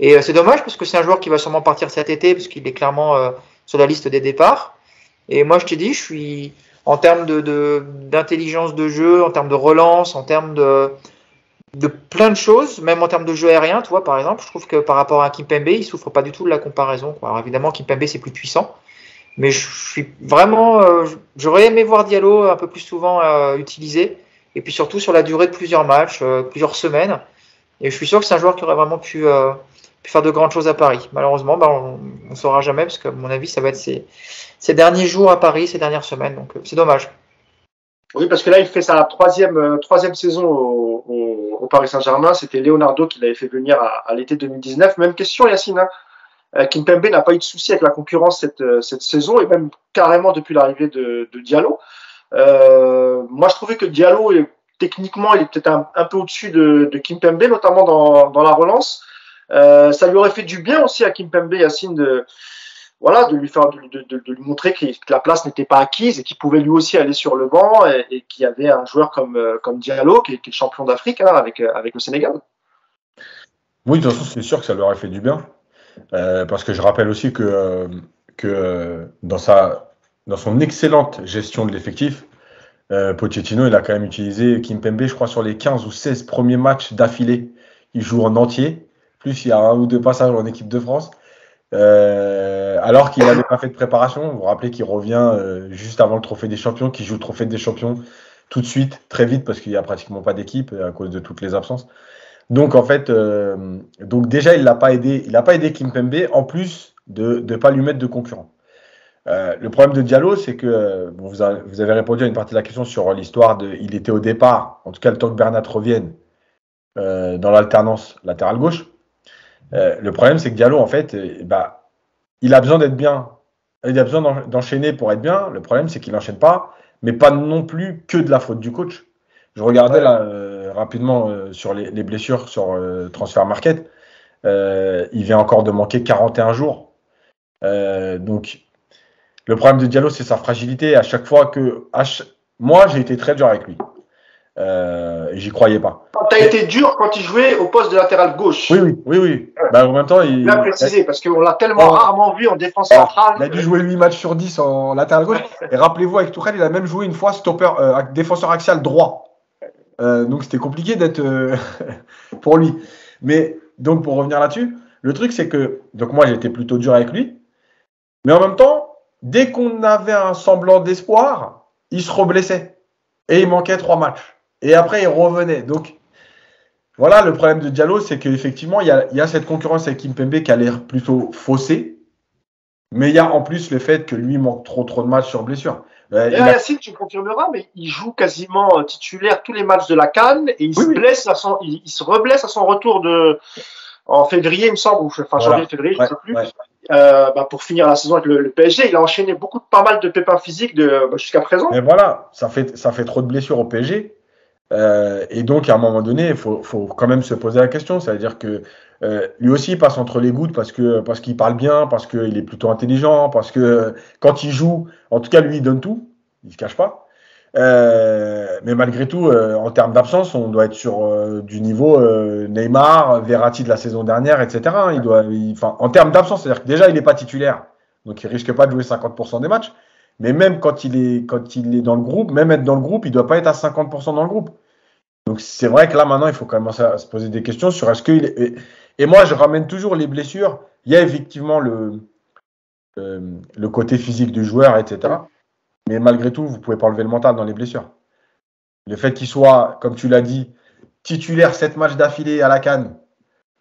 Et c'est dommage parce que c'est un joueur qui va sûrement partir cet été parce qu'il est clairement sur la liste des départs. Et moi, je t'ai dit, je suis en termes d'intelligence de jeu, en termes de relance, en termes de plein de choses, même en termes de jeu aérien, tu vois, par exemple, je trouve que par rapport à Kimpembe, il souffre pas du tout de la comparaison, quoi. Alors évidemment, Kimpembe, c'est plus puissant. Mais je suis vraiment, j'aurais aimé voir Diallo un peu plus souvent utilisé, et puis surtout sur la durée de plusieurs matchs, plusieurs semaines. Et je suis sûr que c'est un joueur qui aurait vraiment pu faire de grandes choses à Paris. Malheureusement, on ne saura jamais, parce que à mon avis, ça va être ses derniers jours à Paris, ces dernières semaines. Donc c'est dommage. Oui, parce que là, il fait sa troisième saison au Paris Saint-Germain. C'était Leonardo qui l'avait fait venir à l'été 2019. Même question, Yacine. Kimpembe n'a pas eu de souci avec la concurrence cette saison et même carrément depuis l'arrivée de Diallo. Moi, je trouvais que Diallo, techniquement, il est peut-être un peu au-dessus de Kimpembe, notamment dans la relance. Ça lui aurait fait du bien aussi à Kimpembe, Yacine, de lui montrer que la place n'était pas acquise et qu'il pouvait lui aussi aller sur le banc et qu'il y avait un joueur comme Diallo qui est champion d'Afrique avec le Sénégal. Oui, de toute façon, c'est sûr que ça lui aurait fait du bien. Parce que je rappelle aussi que dans son excellente gestion de l'effectif, Pochettino, il a quand même utilisé Kimpembe, je crois, sur les 15 ou 16 premiers matchs d'affilée. Il joue en entier, plus il y a un ou deux passages en équipe de France. Alors qu'il n'avait pas fait de préparation. Vous vous rappelez qu'il revient juste avant le Trophée des Champions, qu'il joue le Trophée des Champions tout de suite, très vite, parce qu'il n'y a pratiquement pas d'équipe à cause de toutes les absences. Donc en fait, déjà il l'a pas aidé Kimpembe en plus de pas lui mettre de concurrent. Le problème de Diallo, c'est que vous avez répondu à une partie de la question sur l'histoire il était au départ, en tout cas le temps que Bernat revienne dans l'alternance latéral gauche. Le problème, c'est que Diallo, en fait, il a besoin d'être bien. Il a besoin d'enchaîner pour être bien. Le problème, c'est qu'il n'enchaîne pas, mais pas non plus que de la faute du coach. Je regardais là rapidement sur les blessures sur Transfer Market. Il vient encore de manquer 41 jours. Donc, le problème de Diallo, c'est sa fragilité. À chaque fois moi, j'ai été très dur avec lui. Et j'y croyais pas. T'as été dur quand il jouait au poste de latéral gauche. Oui. En même temps, il a précisé parce qu'on l'a tellement rarement vu en défense centrale. Il a dû jouer 8 matchs sur 10 en latéral gauche. Et rappelez-vous, avec Tourelle, il a même joué une fois stopper, défenseur axial droit. Donc c'était compliqué d'être pour lui. Mais donc pour revenir là-dessus, le truc c'est que moi j'ai été plutôt dur avec lui. Mais en même temps, dès qu'on avait un semblant d'espoir, il se reblessait. Et il manquait 3 matchs. Et après, il revenait. Donc, voilà, le problème de Diallo, c'est qu'effectivement, il y a cette concurrence avec Kimpembe qui a l'air plutôt faussée. Mais il y a en plus le fait que lui manque trop de matchs sur blessure. D'ailleurs, Yacine, tu me confirmeras, mais il joue quasiment titulaire tous les matchs de la CAN et il se reblesse à son retour en février, il me semble, janvier-février, je ne sais plus. Pour finir la saison avec le PSG, il a enchaîné pas mal de pépins physiques jusqu'à présent. Mais voilà, ça fait trop de blessures au PSG. Et donc, à un moment donné, il faut quand même se poser la question. C'est-à-dire que lui aussi, il passe entre les gouttes parce qu'il parle bien, parce qu'il est plutôt intelligent, parce que quand il joue, en tout cas, lui, il donne tout. Il ne se cache pas. Mais malgré tout, en termes d'absence, on doit être sur du niveau Neymar, Verratti de la saison dernière, etc. En termes d'absence, c'est-à-dire que déjà, il n'est pas titulaire. Donc, il risque pas de jouer 50% des matchs. Mais même quand il est dans le groupe, même être dans le groupe, il ne doit pas être à 50% dans le groupe. Donc c'est vrai que là maintenant, il faut commencer à se poser des questions sur est-ce qu'il est... Et moi, je ramène toujours les blessures. Il y a effectivement le côté physique du joueur, etc. Mais malgré tout, vous ne pouvez pas enlever le mental dans les blessures. Le fait qu'il soit, comme tu l'as dit, titulaire 7 matchs d'affilée à la CAN,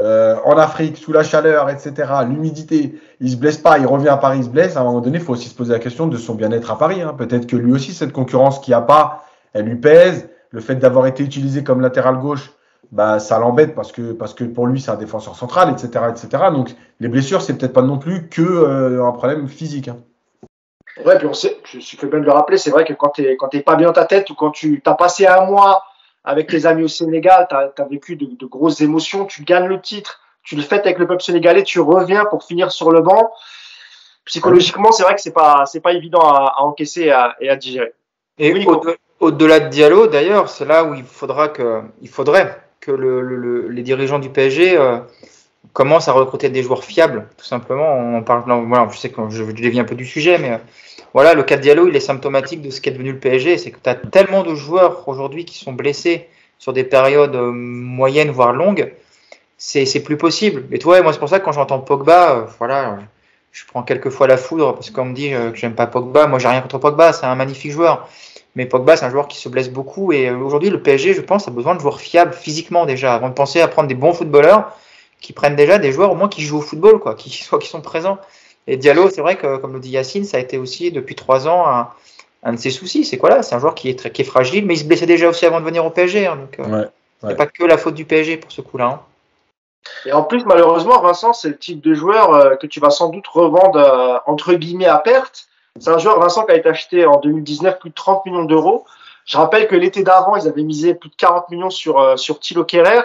en Afrique, sous la chaleur, etc., l'humidité, il se blesse pas, il revient à Paris, il se blesse, à un moment donné, il faut aussi se poser la question de son bien-être à Paris. Peut-être que lui aussi, cette concurrence qu'il n'y a pas, elle lui pèse. Le fait d'avoir été utilisé comme latéral gauche, ça l'embête parce que pour lui, c'est un défenseur central, etc., etc. Donc, les blessures, c'est peut-être pas non plus un problème physique. Ouais, puis je fais bien de le rappeler, c'est vrai que quand t'es pas bien dans ta tête ou quand tu t'as passé un mois avec tes amis au Sénégal, tu as vécu de grosses émotions, tu gagnes le titre, tu le fêtes avec le peuple sénégalais, tu reviens pour finir sur le banc. Psychologiquement, c'est vrai que c'est pas évident à encaisser et à digérer. Et au-delà de Diallo, d'ailleurs, c'est là où il faudrait que les dirigeants du PSG commencent à recruter des joueurs fiables, tout simplement. On parle, voilà, je sais que je dévie un peu du sujet, mais voilà, le cas de Diallo, il est symptomatique de ce qu'est devenu le PSG. C'est que tu as tellement de joueurs aujourd'hui qui sont blessés sur des périodes moyennes, voire longues, c'est plus possible. Et toi, moi, c'est pour ça que quand j'entends Pogba, je prends quelques fois la foudre parce qu'on me dit que j'aime pas Pogba. Moi, j'ai rien contre Pogba, c'est un magnifique joueur. Mais Pogba, c'est un joueur qui se blesse beaucoup. Et aujourd'hui, le PSG, je pense, a besoin de joueurs fiables physiquement déjà, avant de penser à prendre des bons footballeurs qui prennent déjà des joueurs au moins qui jouent au football, qui sont présents. Et Diallo, c'est vrai que, comme le dit Yacine, ça a été aussi depuis 3 ans un de ses soucis. C'est quoi là? C'est un joueur qui est fragile, mais il se blessait déjà aussi avant de venir au PSG. Donc, c'est pas que la faute du PSG pour ce coup-là. Et en plus, malheureusement, Vincent, c'est le type de joueur que tu vas sans doute revendre entre guillemets à perte. C'est un joueur, Vincent, qui a été acheté en 2019 plus de 30 millions d'euros. Je rappelle que l'été d'avant, ils avaient misé plus de 40 millions sur Thilo Kehrer.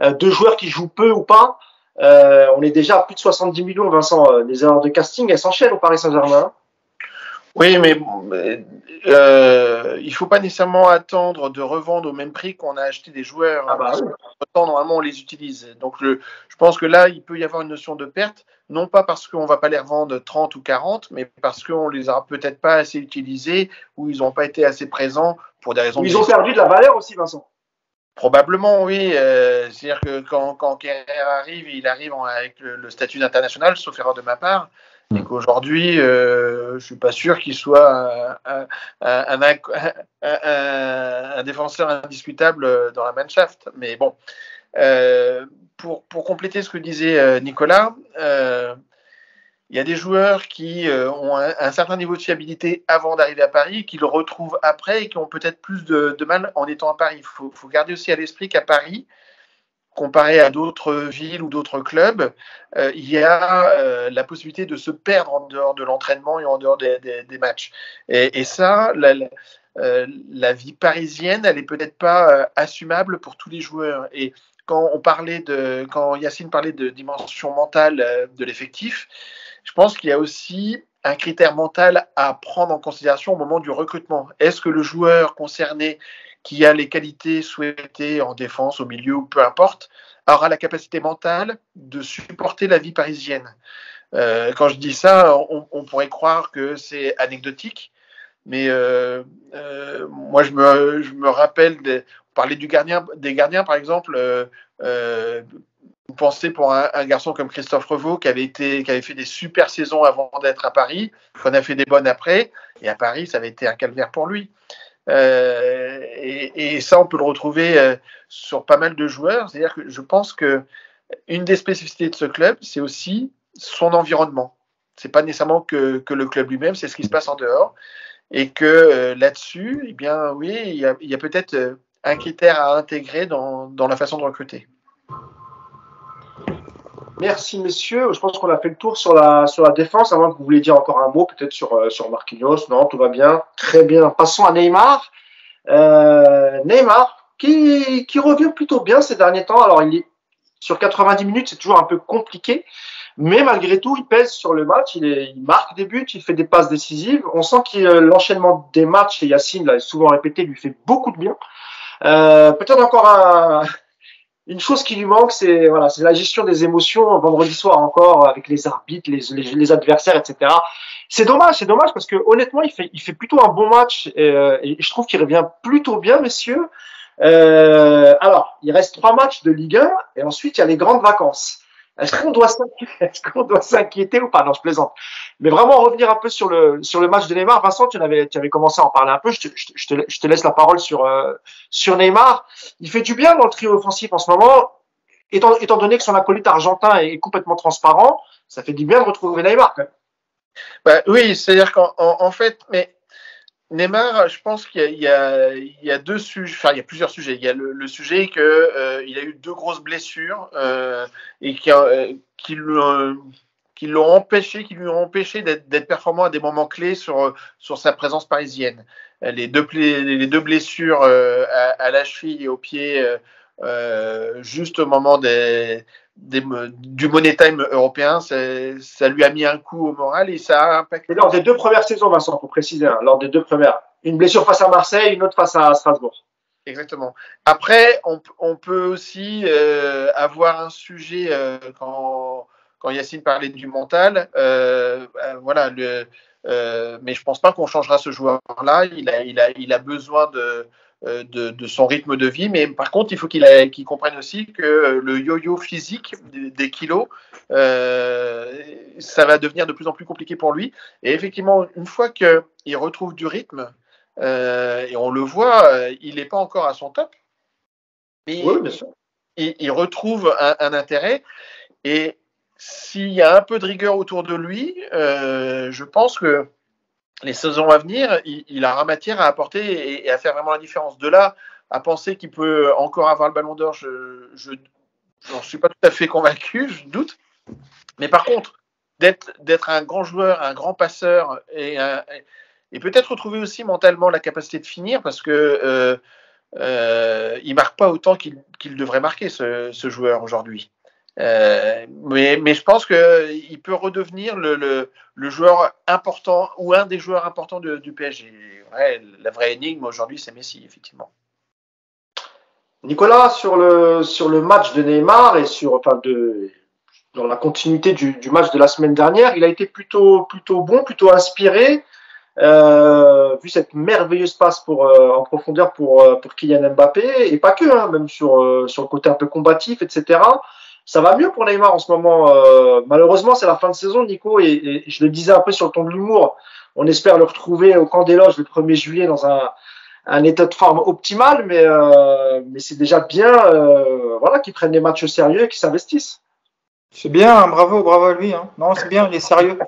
2 joueurs qui jouent peu ou pas. On est déjà à plus de 70 millions, Vincent. Les erreurs de casting, elles s'enchaînent au Paris Saint-Germain. Oui, mais il ne faut pas nécessairement attendre de revendre au même prix qu'on a acheté des joueurs. Normalement, on les utilise. Donc, je pense que là, il peut y avoir une notion de perte, non pas parce qu'on ne va pas les revendre 30 ou 40, mais parce qu'on ne les a peut-être pas assez utilisés ou ils n'ont pas été assez présents pour des raisons. Ils ont perdu de la valeur aussi, Vincent. Probablement, oui. C'est-à-dire que quand Kehrer arrive, il arrive avec le statut d'international, sauf erreur de ma part. Et qu'aujourd'hui, je ne suis pas sûr qu'il soit un défenseur indiscutable dans la Mannschaft. Mais bon, pour compléter ce que disait Nicolas, il y a des joueurs qui ont un certain niveau de fiabilité avant d'arriver à Paris, qui le retrouvent après et qui ont peut-être plus de mal en étant à Paris. Il faut garder aussi à l'esprit qu'à Paris, comparé à d'autres villes ou d'autres clubs, il y a la possibilité de se perdre en dehors de l'entraînement et en dehors des matchs. Et ça, la vie parisienne, elle n'est peut-être pas assumable pour tous les joueurs. Et quand Yacine parlait de dimension mentale de l'effectif, je pense qu'il y a aussi un critère mental à prendre en considération au moment du recrutement. Est-ce que le joueur concerné qui a les qualités souhaitées en défense, au milieu ou peu importe, aura la capacité mentale de supporter la vie parisienne? Quand je dis ça, on pourrait croire que c'est anecdotique, mais moi je me rappelle, on parlait des gardiens par exemple, vous pensez pour un garçon comme Christophe Revaux qui avait fait des super saisons avant d'être à Paris, qu'on a fait des bonnes après, et à Paris ça avait été un calvaire pour lui. Et ça, on peut le retrouver sur pas mal de joueurs. C'est-à-dire que je pense que une des spécificités de ce club, c'est aussi son environnement. C'est pas nécessairement que le club lui-même, c'est ce qui se passe en dehors. et que là-dessus, eh bien, oui, il y a peut-être un critère à intégrer dans la façon de recruter. Merci messieurs, je pense qu'on a fait le tour sur la défense, avant que vous vouliez dire encore un mot peut-être sur Marquinhos. Non, tout va bien, très bien. Passons à Neymar. Neymar qui revient plutôt bien ces derniers temps. Alors il est sur 90 minutes, c'est toujours un peu compliqué, mais malgré tout il pèse sur le match, il marque des buts, il fait des passes décisives. On sent que l'enchaînement des matchs, et Yacine l'a souvent répété, lui fait beaucoup de bien. Peut-être encore une chose qui lui manque, c'est la gestion des émotions vendredi soir encore avec les arbitres, les adversaires, etc. C'est dommage parce que honnêtement, il fait plutôt un bon match et je trouve qu'il revient plutôt bien, messieurs. Alors, il reste 3 matchs de Ligue 1 et ensuite il y a les grandes vacances. Est-ce qu'on doit s'inquiéter ou pas? Non, je plaisante. Mais vraiment revenir un peu sur le match de Neymar. Vincent, tu avais commencé à en parler un peu. Je te laisse la parole sur Neymar. Il fait du bien dans le trio offensif en ce moment. Étant donné que son acolyte argentin est complètement transparent, ça fait du bien de retrouver Neymar quand même. Bah, oui, c'est-à-dire qu'en fait, mais Neymar, je pense qu'il y a deux sujets, enfin il y a plusieurs sujets. Il y a le sujet que il a eu 2 grosses blessures et qui lui ont empêché d'être performant à des moments clés sur sa présence parisienne. Les deux blessures à la cheville et au pied juste au moment du Money Time européen, ça lui a mis un coup au moral et ça a impacté. Et lors des 2 premières saisons, Vincent, pour préciser, lors des 2 premières. Une blessure face à Marseille, une autre face à Strasbourg. Exactement. Après, on peut aussi avoir un sujet quand Yacine parlait du mental. Voilà, mais je pense pas qu'on changera ce joueur-là. Il a besoin de son rythme de vie, mais par contre, il faut qu'il comprenne aussi que le yo-yo physique des kilos, ça va devenir de plus en plus compliqué pour lui. Et effectivement, une fois qu'il retrouve du rythme, et on le voit, il n'est pas encore à son top, mais oui, bien sûr. Il retrouve un intérêt. Et s'il y a un peu de rigueur autour de lui, je pense que les saisons à venir, il aura matière à apporter et à faire vraiment la différence. De là à penser qu'il peut encore avoir le ballon d'or, je n'en suis pas tout à fait convaincu, je doute. Mais par contre, d'être un grand joueur, un grand passeur et peut-être retrouver aussi mentalement la capacité de finir parce que il marque pas autant qu'il devrait marquer ce joueur aujourd'hui. Mais je pense qu'il peut redevenir le joueur important ou un des joueurs importants du PSG. Ouais, la vraie énigme aujourd'hui, c'est Messi, effectivement. Nicolas, sur le match de Neymar et dans la continuité du match de la semaine dernière, il a été plutôt bon, plutôt inspiré. Vu cette merveilleuse passe en profondeur pour Kylian Mbappé et pas que, même sur le côté un peu combatif, etc. Ça va mieux pour Neymar en ce moment. Malheureusement, c'est la fin de saison, Nico, et je le disais un peu sur le ton de l'humour. On espère le retrouver au camp des loges le 1er juillet dans un état de forme optimal, mais c'est déjà bien qu'il prenne les matchs au sérieux et qu'il s'investisse. C'est bien, bravo à lui. Hein. Non, c'est bien, il est sérieux.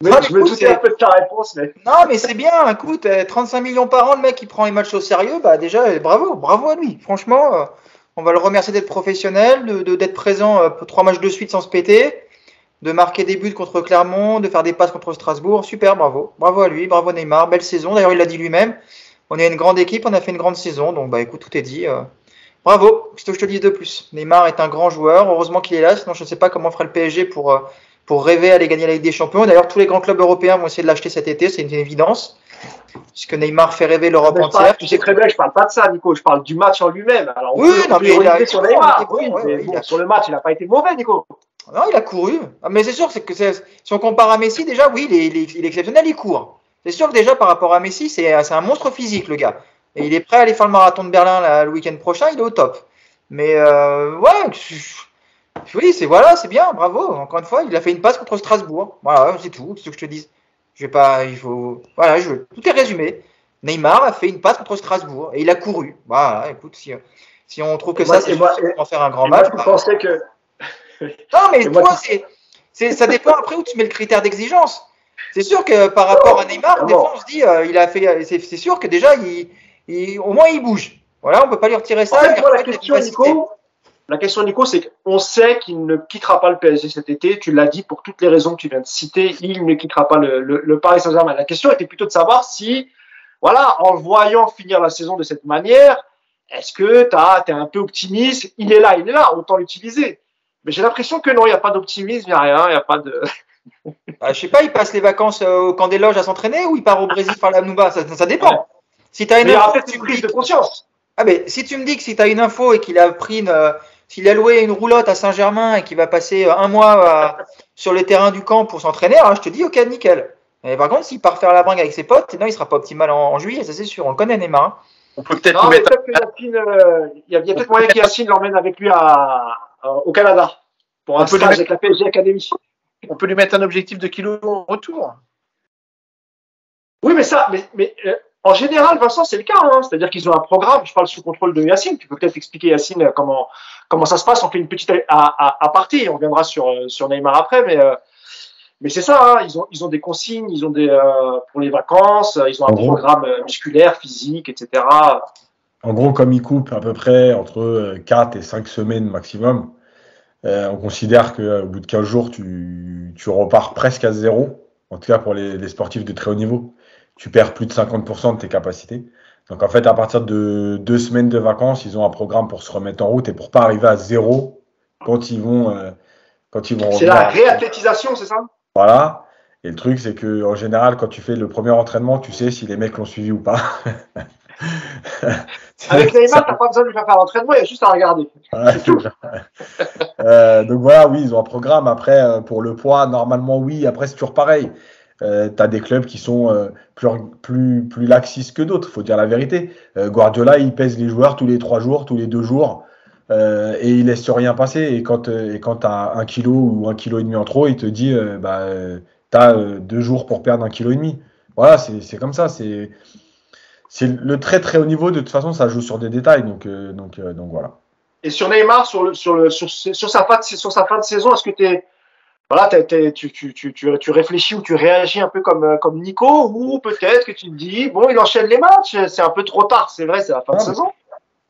Mais je me doutais un peu de ta réponse. Mais... Non, mais c'est bien, écoute, 35 millions par an, le mec, il prend les matchs au sérieux, bah déjà, bravo à lui. Franchement, on va le remercier d'être professionnel, d'être présent pour 3 matchs de suite sans se péter, de marquer des buts contre Clermont, de faire des passes contre Strasbourg. Super, bravo à lui, bravo Neymar, belle saison. D'ailleurs, il l'a dit lui-même, on est une grande équipe, on a fait une grande saison, donc bah écoute, tout est dit. Bravo, qu'est-ce que je te dis de plus? Neymar est un grand joueur, heureusement qu'il est là, sinon je ne sais pas comment ferait le PSG pour rêver à aller gagner la Ligue des Champions. D'ailleurs, tous les grands clubs européens vont essayer de l'acheter cet été, c'est une évidence. Puisque Neymar fait rêver l'Europe entière. Tu sais très bien que je parle pas de ça, Nico. Je parle du match en lui-même. Alors, on peut ironiser sur Neymar. Sur le match, il n'a pas été mauvais, Nico. Non, il a couru. Mais c'est sûr, si on compare à Messi, déjà, oui, il est exceptionnel, il court. C'est sûr que déjà, par rapport à Messi, c'est un monstre physique, le gars. Et il est prêt à aller faire le marathon de Berlin le week-end prochain, il est au top. Mais oui, c'est bien, bravo. Encore une fois, il a fait une passe contre Strasbourg. Voilà, c'est tout, c'est ce que je te dis. Tout est résumé. Neymar a fait une passe contre Strasbourg et il a couru. Voilà, écoute, si on trouve que ça, c'est pour faire un grand match. Je pensais que. Non, mais toi, ça dépend après où tu mets le critère d'exigence. C'est sûr que par rapport à Neymar, des Vraiment. fois on se dit, il a fait, c'est sûr que déjà, au moins il bouge. Voilà, on peut pas lui retirer ça. En fait, lui moi, retirer des vivacités. la question, Nico, c'est qu'on sait qu'il ne quittera pas le PSG cet été. Tu l'as dit pour toutes les raisons que tu viens de citer. Il ne quittera pas le Paris Saint-Germain. La question était plutôt de savoir si, voilà, en le voyant finir la saison de cette manière, est-ce que t'es un peu optimiste? Il est là, autant l'utiliser. Mais j'ai l'impression que non, il n'y a pas d'optimisme, il n'y a rien, il n'y a pas de. Je sais pas, il passe les vacances au camp des loges à s'entraîner ou il part au Brésil faire la Nouba, ça dépend. Ouais. Si t'as une Mais il y aura info, peut-être tu une me prise dis de conscience. Ah ben, si tu me dis que si tu as une info et qu'il a pris s'il a loué une roulotte à Saint-Germain et qu'il va passer un mois sur le terrain du camp pour s'entraîner, alors je te dis ok, nickel. Mais par contre, s'il part faire la bringue avec ses potes, non, il sera pas optimal en juillet, ça c'est sûr, on le connaît Neymar. Hein. On peut peut-être Non, lui mais mettre. peut-être que Yacine, il y a peut-être moyen qu'Yacine l'emmène avec lui au Canada pour un On peut lui stage mettre- avec la PSG Academy. On peut lui mettre un objectif de kilos en retour. Oui, mais en général, Vincent, c'est le cas. Hein. C'est-à-dire qu'ils ont un programme. Je parle sous contrôle de Yacine. Tu peux peut-être expliquer, Yacine, comment ça se passe. On fait une petite aparté. On reviendra sur Neymar après, mais c'est ça. Hein. Ils ont des consignes. Ils ont pour les vacances. Ils ont un programme musculaire, physique, etc. En gros, comme ils coupent à peu près entre 4 et 5 semaines maximum, on considère qu'au bout de 15 jours, tu repars presque à zéro. En tout cas, pour les sportifs de très haut niveau. Tu perds plus de 50% de tes capacités. Donc, en fait, à partir de 2 semaines de vacances, ils ont un programme pour se remettre en route et pour pas arriver à zéro quand ils vont C'est la réathlétisation, c'est ça? Voilà. Et le truc, c'est que en général, quand tu fais le premier entraînement, tu sais si les mecs l'ont suivi ou pas. Avec Neymar, t'as pas besoin de lui faire l'entraînement, il y a juste à regarder. C'est tout. Donc voilà, oui, ils ont un programme. Après, pour le poids, normalement, oui. Après, c'est toujours pareil. Tu as des clubs qui sont plus laxistes que d'autres, il faut dire la vérité. Guardiola, il pèse les joueurs tous les 3 jours, tous les 2 jours, et il laisse rien passer. Et quand tu as 1 kilo ou 1,5 kg en trop, il te dit tu as 2 jours pour perdre 1,5 kg. Voilà, c'est comme ça. C'est le très très haut niveau. De toute façon, ça joue sur des détails. Donc voilà. Et sur Neymar, sur sa fin de saison, est-ce que voilà, tu réfléchis ou tu réagis un peu comme Nico, ou peut-être que tu te dis, bon, il enchaîne les matchs, c'est un peu trop tard, c'est vrai, c'est la fin de saison.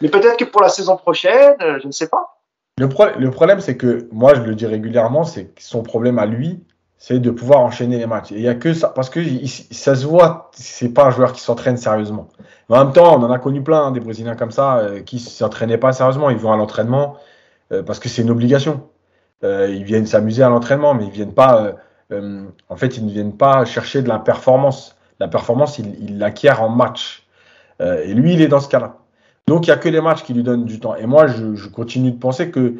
Mais peut-être que pour la saison prochaine, je ne sais pas. Le problème, c'est que, moi, je le dis régulièrement, c'est que son problème à lui, c'est de pouvoir enchaîner les matchs. Et il n'y a que ça, parce que ça se voit, c'est pas un joueur qui s'entraîne sérieusement. Mais en même temps, on en a connu plein, des Brésiliens comme ça, qui ne s'entraînaient pas sérieusement. Ils vont à l'entraînement parce que c'est une obligation. Ils viennent s'amuser à l'entraînement, mais ils viennent pas. En fait, ils ne viennent pas chercher de la performance. La performance, il l'acquiert en match. Et lui, il est dans ce cas-là. Donc, il n'y a que les matchs qui lui donnent du temps. Et moi, je continue de penser que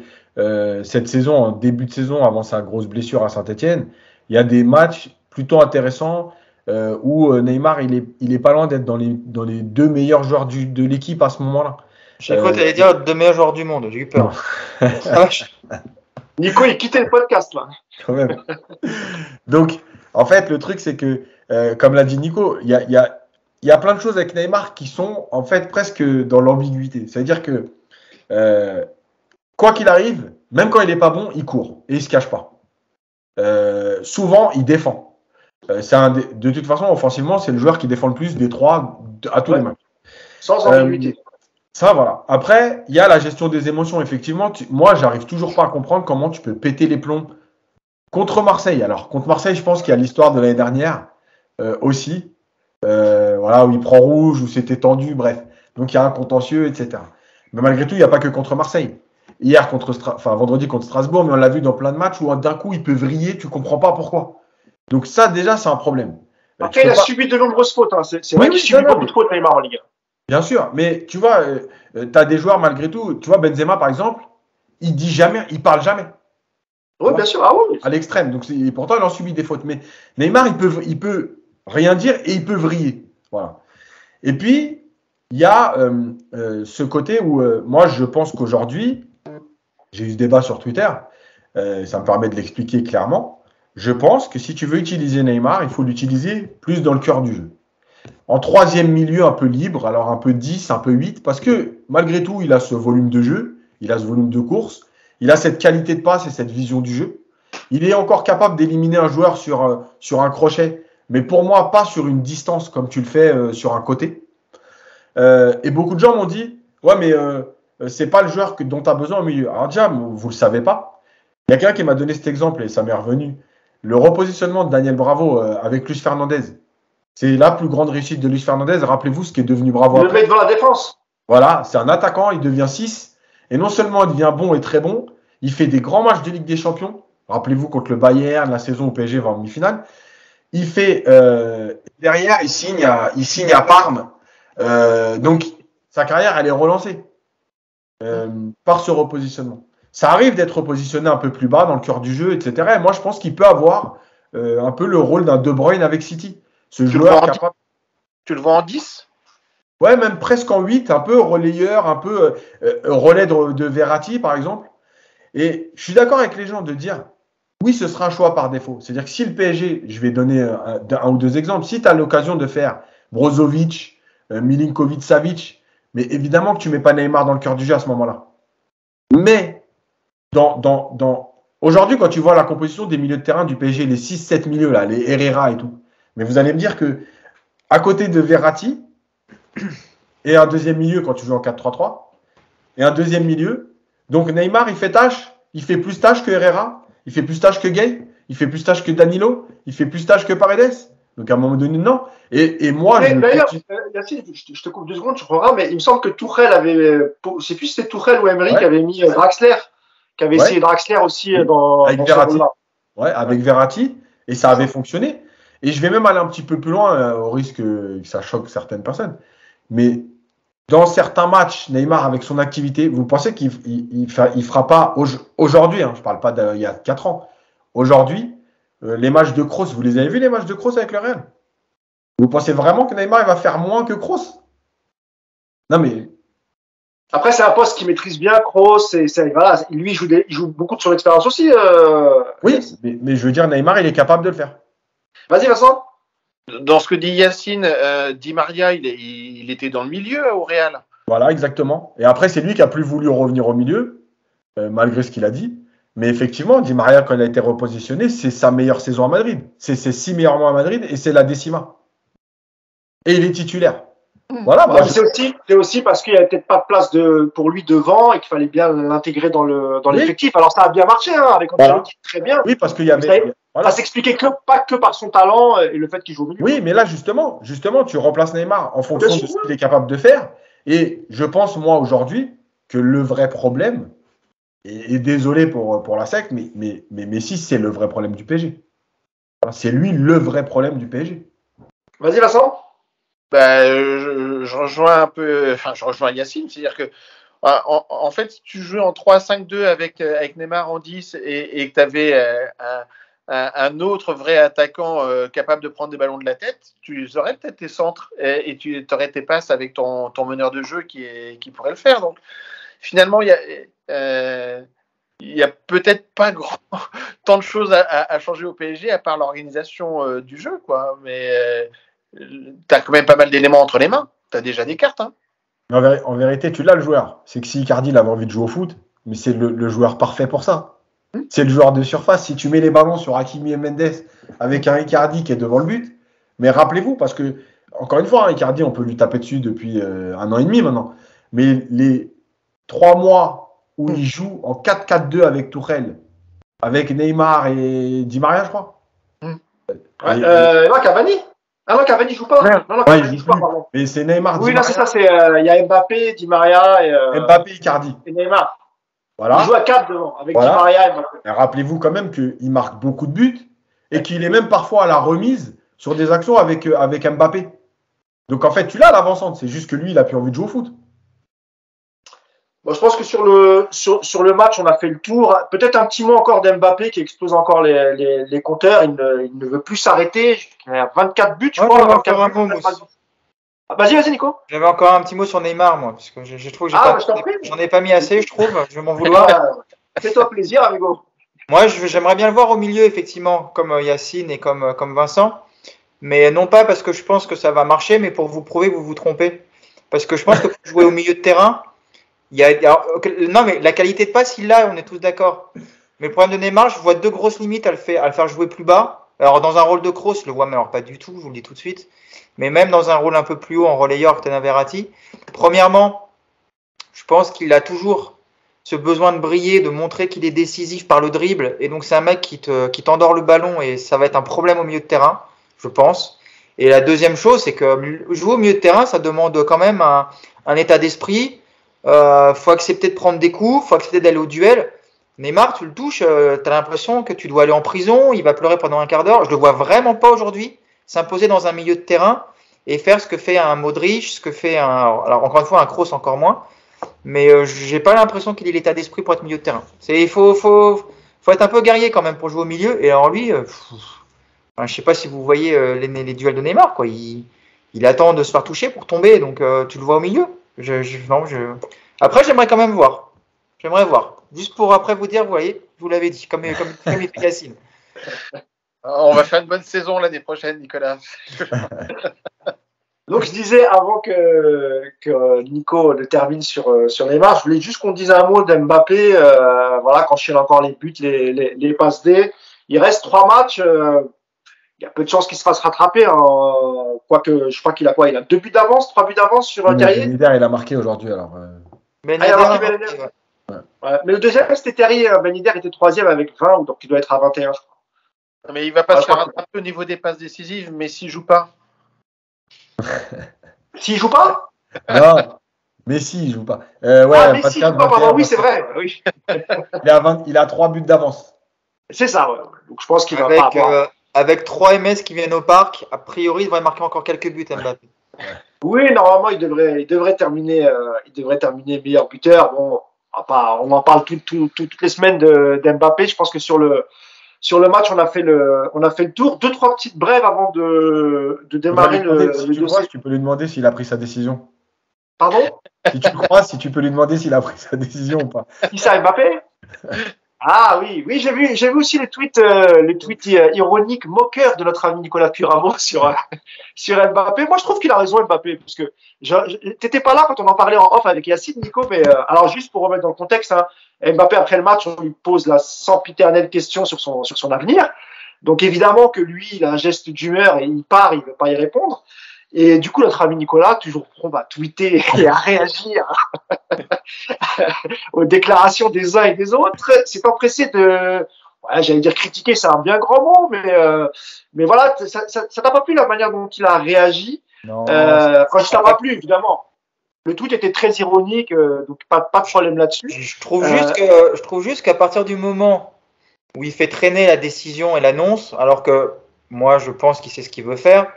cette saison, en début de saison, avant sa grosse blessure à Saint-Etienne, il y a des matchs plutôt intéressants où Neymar, il est pas loin d'être dans les 2 meilleurs joueurs de l'équipe à ce moment-là. J'ai cru que tu allais dire 2 meilleurs joueurs du monde, j'ai eu peur. Nico, il quittait le podcast, là. Quand même. Donc, en fait, le truc, c'est que, comme l'a dit Nico, il y a plein de choses avec Neymar qui sont, en fait, presque dans l'ambiguïté. C'est-à-dire que, quoi qu'il arrive, même quand il n'est pas bon, il court et il ne se cache pas. Souvent, il défend. De toute façon, offensivement, c'est le joueur qui défend le plus des 3 à tous les matchs. Sans ambiguïté. Ça, voilà. Après, il y a la gestion des émotions. Effectivement, moi, j'arrive toujours pas à comprendre comment tu peux péter les plombs contre Marseille. Alors, contre Marseille, je pense qu'il y a l'histoire de l'année dernière aussi. Voilà, où il prend rouge, où c'était tendu, bref. Donc, il y a un contentieux, etc. Mais malgré tout, il n'y a pas que contre Marseille. Hier, vendredi contre Strasbourg, mais on l'a vu dans plein de matchs où d'un coup, il peut vriller, tu comprends pas pourquoi. Donc, ça, déjà, c'est un problème. Après, il a subi de nombreuses fautes. Hein. C'est vrai qu'il subit beaucoup de fautes, Neymar, en Ligue 1. Bien sûr, mais tu vois, tu as des joueurs malgré tout. Tu vois, Benzema, par exemple, il parle jamais. Oui, bien sûr. Ah oui. À l'extrême. Donc, pourtant, il en subit des fautes. Mais Neymar, il peut rien dire et il peut vriller. Voilà. Et puis, il y a ce côté où, moi, je pense qu'aujourd'hui, j'ai eu ce débat sur Twitter, ça me permet de l'expliquer clairement. Je pense que si tu veux utiliser Neymar, il faut l'utiliser plus dans le cœur du jeu. En 3e milieu un peu libre, alors un peu 10, un peu 8, parce que malgré tout, il a ce volume de jeu, il a ce volume de course, il a cette qualité de passe et cette vision du jeu. il est encore capable d'éliminer un joueur sur un crochet, mais pour moi, pas sur une distance comme tu le fais sur un côté. Et beaucoup de gens m'ont dit, ouais, mais c'est pas le joueur dont tu as besoin au milieu. Alors déjà, vous le savez pas. Il y a quelqu'un qui m'a donné cet exemple et ça m'est revenu. Le repositionnement de Daniel Bravo avec Luis Fernandez. C'est la plus grande réussite de Luis Fernandez. Rappelez-vous ce qui est devenu Bravo. Il le met devant la défense. Voilà, c'est un attaquant, il devient 6. Et non seulement il devient bon et très bon, il fait des grands matchs de Ligue des Champions. Rappelez-vous contre le Bayern, la saison où PSG va en demi-finale. Il fait derrière, il signe à Parme. Donc sa carrière, elle est relancée par ce repositionnement. Ça arrive d'être repositionné un peu plus bas dans le cœur du jeu, etc. Et moi, je pense qu'il peut avoir un peu le rôle d'un De Bruyne avec City. Ce joueur capable. Tu le vois en 10 ? Ouais, même presque en 8, un peu relayeur, un peu relais de Verratti, par exemple. Et je suis d'accord avec les gens de dire, oui, ce sera un choix par défaut. C'est-à-dire que si le PSG, je vais donner un ou deux exemples, si tu as l'occasion de faire Brozovic, Milinkovic-Savic, mais évidemment que tu ne mets pas Neymar dans le cœur du jeu à ce moment-là. Mais aujourd'hui, quand tu vois la composition des milieux de terrain du PSG, les 6-7 milieux, là, les Herrera et tout, mais vous allez me dire que à côté de Verratti, et un deuxième milieu quand tu joues en 4-3-3, et un deuxième milieu, donc Neymar, il fait plus tâche que Herrera, il fait plus tâche que Gay, il fait plus tâche que Danilo, il fait plus tâche que Paredes. Donc à un moment donné, non. Et moi, d'ailleurs, Yacine, je te coupe 2 secondes, tu comprends, mais il me semble que Tourelle avait, je sais plus si c'était Tourelle ou Emery qui avait mis Draxler, qui avait essayé Draxler aussi avec Verratti. Ouais, avec Verratti, et ça avait fonctionné. Et je vais même aller un petit peu plus loin, au risque que ça choque certaines personnes. Mais dans certains matchs, Neymar, avec son activité, vous pensez qu'il ne fera pas aujourd'hui, je ne parle pas d'il y a 4 ans, aujourd'hui, les matchs de Kroos, vous les avez vus les matchs de Kroos avec le Real? Vous pensez vraiment que Neymar il va faire moins que Kroos? Non mais... Après, c'est un poste qu'il maîtrise bien, Kroos, voilà, lui, il joue beaucoup sur l'expérience aussi. Oui, mais je veux dire, Neymar, il est capable de le faire. Vas-y, Vincent. Dans ce que dit Yacine, Di Maria, il était dans le milieu au Real. Voilà, exactement. Et après, c'est lui qui a plus voulu revenir au milieu, malgré ce qu'il a dit. Mais effectivement, Di Maria, quand il a été repositionné, c'est sa meilleure saison à Madrid. C'est ses 6 meilleurs mois à Madrid et c'est la décima. Et il est titulaire. Voilà. C'est aussi parce qu'il n'y avait peut-être pas de place pour lui devant et qu'il fallait bien l'intégrer dans l'effectif. Alors ça a bien marché avec Ancelotti, très bien. Oui, parce qu'il y avait... Ça s'expliquait pas que par son talent et le fait qu'il joue au milieu. Oui, mais là, justement, tu remplaces Neymar en fonction de ce qu'il est capable de faire. Et je pense, moi, aujourd'hui, que le vrai problème, et désolé pour la secte, mais Messi, c'est le vrai problème du PSG. C'est lui le vrai problème du PSG. Vas-y, Vincent. Je rejoins un peu, je rejoins Yacine, c'est-à-dire que en fait, si tu jouais en 3-5-2 avec Neymar en 10 et que tu avais un autre vrai attaquant capable de prendre des ballons de la tête, tu aurais peut-être tes centres et tu aurais tes passes avec ton meneur de jeu qui pourrait le faire. Donc finalement, il y a peut-être pas tant de choses à changer au PSG à part l'organisation du jeu, quoi. Mais tu as quand même pas mal d'éléments entre les mains. Tu as déjà des cartes. Hein. En vérité, tu l'as le joueur. C'est que si Icardi il avait envie de jouer au foot, mais c'est le joueur parfait pour ça. C'est le joueur de surface. Si tu mets les ballons sur Hakimi et Mendes avec un Icardi qui est devant le but, mais rappelez-vous, parce que, encore une fois, Icardi, on peut lui taper dessus depuis 1 an et demi maintenant, mais les 3 mois où il joue en 4-4-2 avec Tourelle, avec Neymar et Di Maria, je crois. Cavani. Ah non, Cavani joue pas. Non, Cavani joue pas, pardon. Mais c'est Neymar. Oui, là, c'est ça. Il y a Mbappé, Di Maria et Mbappé, Icardi. Et Neymar. Voilà. Il joue à 4 devant, avec Di Maria et Mbappé. Et rappelez-vous quand même qu'il marque beaucoup de buts et qu'il est même parfois à la remise sur des actions avec Mbappé. Donc en fait, tu l'as l'avancante. C'est juste que lui, il a plus envie de jouer au foot. Bon, je pense que sur le match, on a fait le tour. Peut-être un petit mot encore d'Mbappé qui explose encore les compteurs. Il ne veut plus s'arrêter. Il a 24 buts, je crois. 24 buts. Vas-y, Nico. J'avais encore un petit mot sur Neymar, moi, parce que je trouve que j'en ai pas mis assez, je trouve. Je vais m'en vouloir. Fais-toi plaisir, amigo. Moi, j'aimerais bien le voir au milieu, effectivement, comme Yacine et comme Vincent. Mais non pas parce que je pense que ça va marcher, mais pour vous prouver que vous vous trompez. Parce que je pense que pour jouer au milieu de terrain, non, mais la qualité de passe, il l'a, on est tous d'accord. Mais le problème de Neymar, je vois deux grosses limites à le faire jouer plus bas. Alors, dans un rôle de cross, je le vois, mais alors pas du tout, je vous le dis tout de suite. Mais même dans un rôle un peu plus haut, en relayeur, Tena Verratti. Premièrement, je pense qu'il a toujours ce besoin de briller, de montrer qu'il est décisif par le dribble. Et donc, c'est un mec qui t'endort le ballon et ça va être un problème au milieu de terrain, je pense. Et la deuxième chose, c'est que jouer au milieu de terrain, ça demande quand même un état d'esprit. Faut accepter de prendre des coups, faut accepter d'aller au duel. Neymar, tu le touches, t'as l'impression que tu dois aller en prison, il va pleurer pendant un quart d'heure. Je le vois vraiment pas aujourd'hui s'imposer dans un milieu de terrain et faire ce que fait un Modric, ce que fait alors encore une fois un Kroos encore moins. Mais j'ai pas l'impression qu'il ait l'état d'esprit pour être milieu de terrain. Il faut être un peu guerrier quand même pour jouer au milieu. Et alors lui, je sais pas si vous voyez les duels de Neymar, quoi. Il attend de se faire toucher pour tomber, donc tu le vois au milieu. Après, j'aimerais quand même voir. J'aimerais voir. Juste pour après vous dire, vous voyez, je vous l'avez dit, comme Yacine. On va faire une bonne saison l'année prochaine, Nicolas. Donc je disais avant que Nico ne termine sur Neymar, je voulais juste qu'on dise un mot d'Mbappé. Voilà, quand je cherche encore les buts, les passes D. Il reste 3 matchs. Il y a peu de chances qu'il se fasse rattraper. Hein. Quoique, je crois qu'il a quoi? Il a 2 buts d'avance, 3 buts d'avance sur Terrier. Ben Yedder, il a marqué aujourd'hui alors. Il a marqué Ben Yedder. Ouais. Mais le deuxième, c'était Terrier. Ben Yedder était 3e avec 20, donc il doit être à 21, je crois. Mais il va pas se faire rattraper au niveau des passes décisives, mais s'il joue pas. S'il joue pas? Non, Messi, il joue pas. Messi, il joue pas, pardon, oui, c'est vrai. Oui. Il a 3 buts d'avance. C'est ça, ouais. Donc je pense qu'il va pas avoir. Avec 3 MS qui viennent au parc, a priori, il devrait marquer encore quelques buts, Mbappé. Oui, normalement, il devrait terminer meilleur buteur. Bon, on en parle toutes les semaines d'Mbappé. Je pense que sur le match, on a fait le tour. 2-3 petites brèves avant de démarrer le dossier. Tu peux lui demander s'il a pris sa décision. Pardon? Si tu le crois, si tu peux lui demander s'il a pris sa décision ou pas. Qui ça, Mbappé? Ah oui, j'ai vu aussi les tweets ironiques, moqueurs de notre ami Nicolas Puramo sur Mbappé. Moi, je trouve qu'il a raison, Mbappé, parce que t'étais pas là quand on en parlait en off avec Yacine, Nico, mais alors juste pour remettre dans le contexte, hein, Mbappé après le match, on lui pose la sempiternelle question sur son avenir. Donc évidemment que lui, il a un geste d'humeur et il veut pas y répondre. Et du coup, notre ami Nicolas, toujours prompt à tweeter et à réagir aux déclarations des uns et des autres, s'est empressé de, j'allais dire critiquer, c'est un bien grand mot, mais voilà, ça t'a pas plu la manière dont il a réagi. Non. Enfin, ça t'a pas plu, évidemment. Le tweet était très ironique, donc pas de problème là-dessus. Je trouve juste qu'à partir du moment où il fait traîner la décision et l'annonce, alors que moi, je pense qu'il sait ce qu'il veut faire.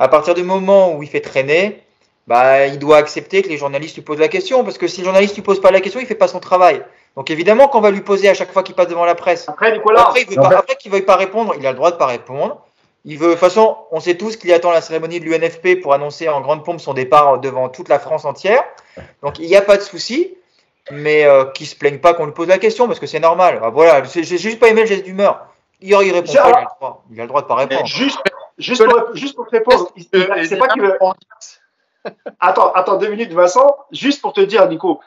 À partir du moment où il fait traîner, il doit accepter que les journalistes lui posent la question, parce que si le journaliste lui pose pas la question, il fait pas son travail. Donc évidemment qu'on va lui poser à chaque fois qu'il passe devant la presse. Après, Nicolas, après qu'il veuille pas répondre, il a le droit de pas répondre. De toute façon, on sait tous qu'il attend la cérémonie de l'UNFP pour annoncer en grande pompe son départ devant toute la France entière. Donc il n'y a pas de souci, mais qu'il se plaigne pas qu'on lui pose la question, parce que c'est normal. Voilà, j'ai juste pas aimé le geste d'humeur. Il répond pas, il a le droit de pas répondre. Juste pour te répondre, c'est pas qu'il veut. Attends 2 minutes, Vincent. Juste pour te dire, Nico,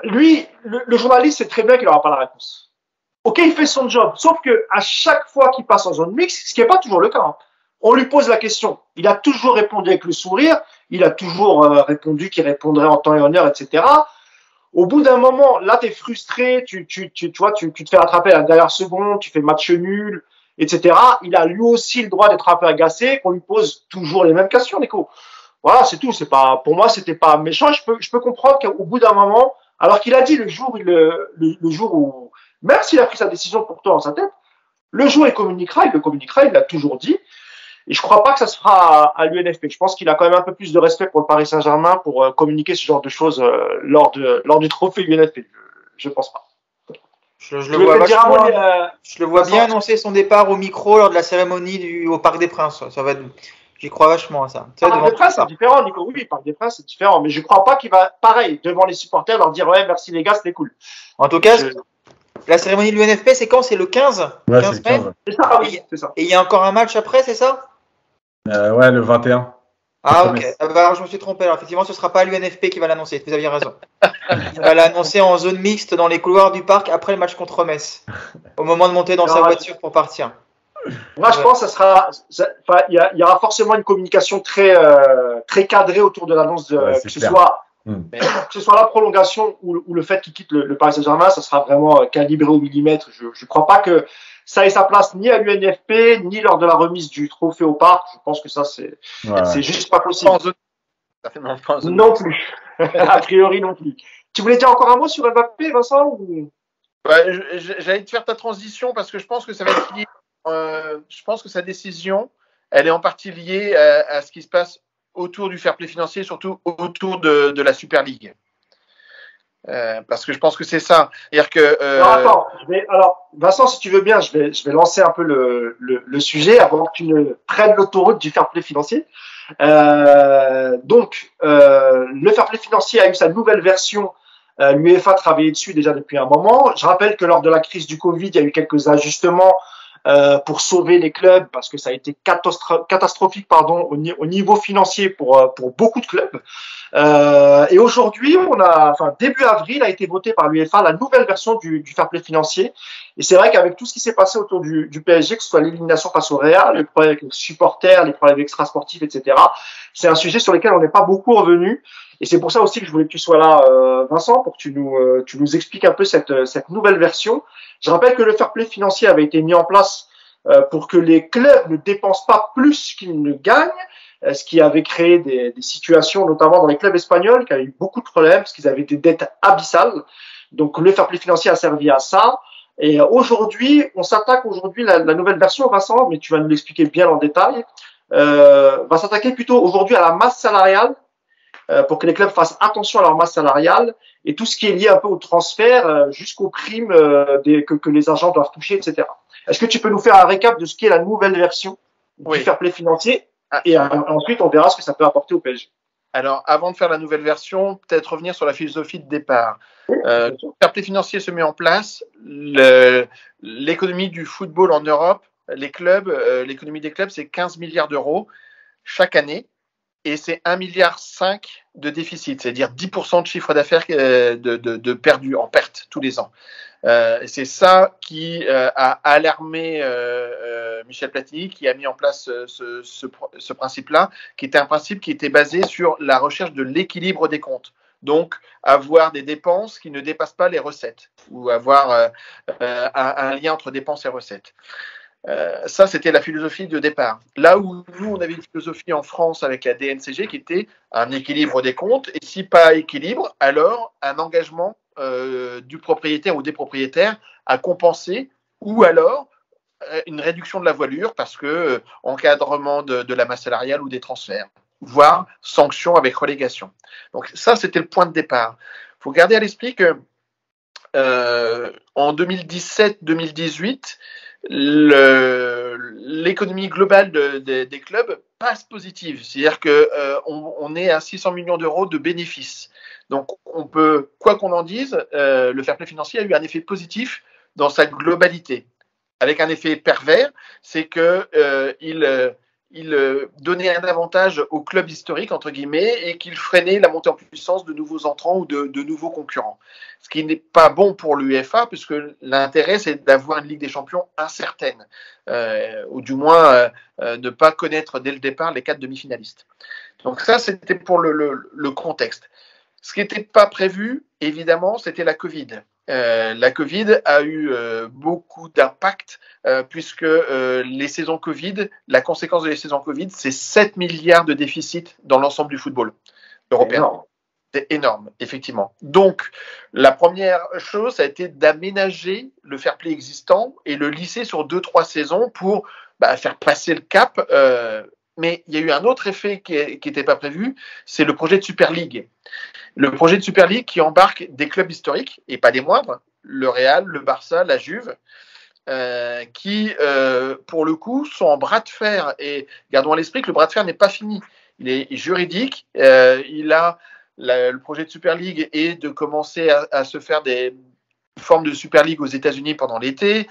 lui, le journaliste sait très bien qu'il n'aura pas la réponse. Ok, il fait son job, sauf que à chaque fois qu'il passe en zone mixte, ce qui n'est pas toujours le cas, hein, on lui pose la question. Il a toujours répondu avec le sourire. Il a toujours répondu qu'il répondrait en temps et en heure, etc. Au bout d'un moment, là, t'es frustré, tu te fais rattraper à la dernière seconde, tu fais match nul, etc. Il a lui aussi le droit d'être un peu agacé, qu'on lui pose toujours les mêmes questions, Nico. Voilà, c'est tout. Pour moi, c'était pas méchant. Je peux comprendre qu'au bout d'un moment, alors qu'il a dit le jour où, même s'il a pris sa décision pour toi dans sa tête, le jour où il le l'a toujours dit. Et je crois pas que ça se fera à l'UNFP. Je pense qu'il a quand même un peu plus de respect pour le Paris Saint-Germain pour communiquer ce genre de choses lors du trophée UNFP. Je pense pas. Je le vois bien annoncer son départ au micro lors de la cérémonie au Parc des Princes. J'y crois vachement à ça. Parc des Princes, c'est différent, Nico. Oui, Parc des Princes, c'est différent. Mais je crois pas qu'il va, pareil, devant les supporters, leur dire ouais, merci les gars, c'était cool. En tout cas, la cérémonie de l'UNFP, c'est quand? C'est le 15 Ouais, c'est le 15. C'est ça, oui, c'est ça. Et il y a encore un match après, c'est ça? Ouais, le 21. Ah, ok. Ah bah, alors, je me suis trompé. Alors, effectivement, ce ne sera pas l'UNFP qui va l'annoncer. Vous aviez raison. Il va l'annoncer en zone mixte dans les couloirs du parc après le match contre Metz, au moment de monter dans sa voiture pour partir. Moi, je pense que il y aura forcément une communication très cadrée autour de l'annonce Ouais, que ce clair. soit, que ce soit la prolongation ou le fait qu'il quitte le Paris Saint-Germain, ça sera vraiment calibré au millimètre. Je ne crois pas que ça ait sa place ni à l'UNFP, ni lors de la remise du trophée au parc. Je pense que ça, c'est juste pas possible. Non plus. A priori, non plus. Tu voulais dire encore un mot sur Mbappé, Vincent ou... J'allais te faire ta transition parce que je pense que ça va être lié. Je pense que sa décision, elle est en partie liée à ce qui se passe autour du fair play financier, surtout autour de la Super League. Parce que je pense que c'est ça. C'est-à-dire que, Alors, attends, alors, Vincent, si tu veux bien, je vais lancer un peu le sujet avant que tu ne prennes l'autoroute du fair play financier. Donc, le fair play financier a eu sa nouvelle version. L'UEFA travaillait dessus déjà depuis un moment. Je rappelle que lors de la crise du Covid, il y a eu quelques ajustements pour sauver les clubs parce que ça a été catastrophique au niveau financier pour beaucoup de clubs. Et aujourd'hui, début avril a été voté par l'UEFA la nouvelle version du fair play financier. Et c'est vrai qu'avec tout ce qui s'est passé autour du PSG, que ce soit l'élimination face au Real, les problèmes avec les supporters, les problèmes extrasportifs, etc., c'est un sujet sur lequel on n'est pas beaucoup revenu. Et c'est pour ça aussi que je voulais que tu sois là, Vincent, pour que tu nous expliques un peu cette nouvelle version. Je rappelle que le fair play financier avait été mis en place pour que les clubs ne dépensent pas plus qu'ils ne gagnent, ce qui avait créé des situations, notamment dans les clubs espagnols, qui avaient eu beaucoup de problèmes parce qu'ils avaient des dettes abyssales. Donc le fair play financier a servi à ça. Et aujourd'hui, on s'attaque la nouvelle version, Vincent, mais tu vas nous l'expliquer bien en détail, va s'attaquer plutôt aujourd'hui à la masse salariale, pour que les clubs fassent attention à leur masse salariale et tout ce qui est lié un peu au transfert jusqu'aux primes que les agents doivent toucher, etc. Est-ce que tu peux nous faire un récap de ce qu'est la nouvelle version du fair play financier et ensuite on verra ce que ça peut apporter au PSG. Alors, avant de faire la nouvelle version, peut-être revenir sur la philosophie de départ. Le fair play financier se met en place, l'économie du football en Europe, les clubs, l'économie des clubs, c'est 15 milliards d'euros chaque année. Et c'est 1,5 milliard de déficit, c'est-à-dire 10% de chiffre d'affaires de perdu, en perte tous les ans. C'est ça qui a alarmé Michel Platini, qui a mis en place ce principe-là, qui était un principe qui était basé sur la recherche de l'équilibre des comptes. Donc, avoir des dépenses qui ne dépassent pas les recettes, ou avoir un lien entre dépenses et recettes. Ça, c'était la philosophie de départ. Là où nous, on avait une philosophie en France avec la DNCG qui était un équilibre des comptes, et si pas équilibre, alors un engagement du propriétaire ou des propriétaires à compenser, ou alors une réduction de la voilure parce que encadrement de la masse salariale ou des transferts, voire sanction avec relégation. Donc ça, c'était le point de départ. Il faut garder à l'esprit que en 2017-2018, l'économie globale des clubs passe positive, c'est-à-dire que on est à 600 millions d'euros de bénéfices. Donc on peut, quoi qu'on en dise, le fair play financier a eu un effet positif dans sa globalité, avec un effet pervers, c'est que il donnait un avantage aux clubs historiques, entre guillemets, et qu'il freinait la montée en puissance de nouveaux entrants ou de nouveaux concurrents. Ce qui n'est pas bon pour l'UEFA, puisque l'intérêt, c'est d'avoir une Ligue des Champions incertaine, ou du moins ne pas connaître dès le départ les 4 demi-finalistes. Donc ça, c'était pour le contexte. Ce qui n'était pas prévu, évidemment, c'était la Covid. La Covid a eu beaucoup d'impact puisque les saisons Covid, la conséquence de les saisons Covid, c'est 7 milliards de déficit dans l'ensemble du football européen. C'est énorme, effectivement. Donc, la première chose, ça a été d'aménager le fair play existant et le lisser sur 2-3 saisons pour faire passer le cap. Mais il y a eu un autre effet qui n'était pas prévu, c'est le projet de Super League. Le projet de Super League qui embarque des clubs historiques, et pas des moindres, le Real, le Barça, la Juve, qui, pour le coup, sont en bras de fer. Et gardons à l'esprit que le bras de fer n'est pas fini. Il est juridique, le projet de Super League est de commencer à se faire des formes de Super League aux États-Unis pendant l'été.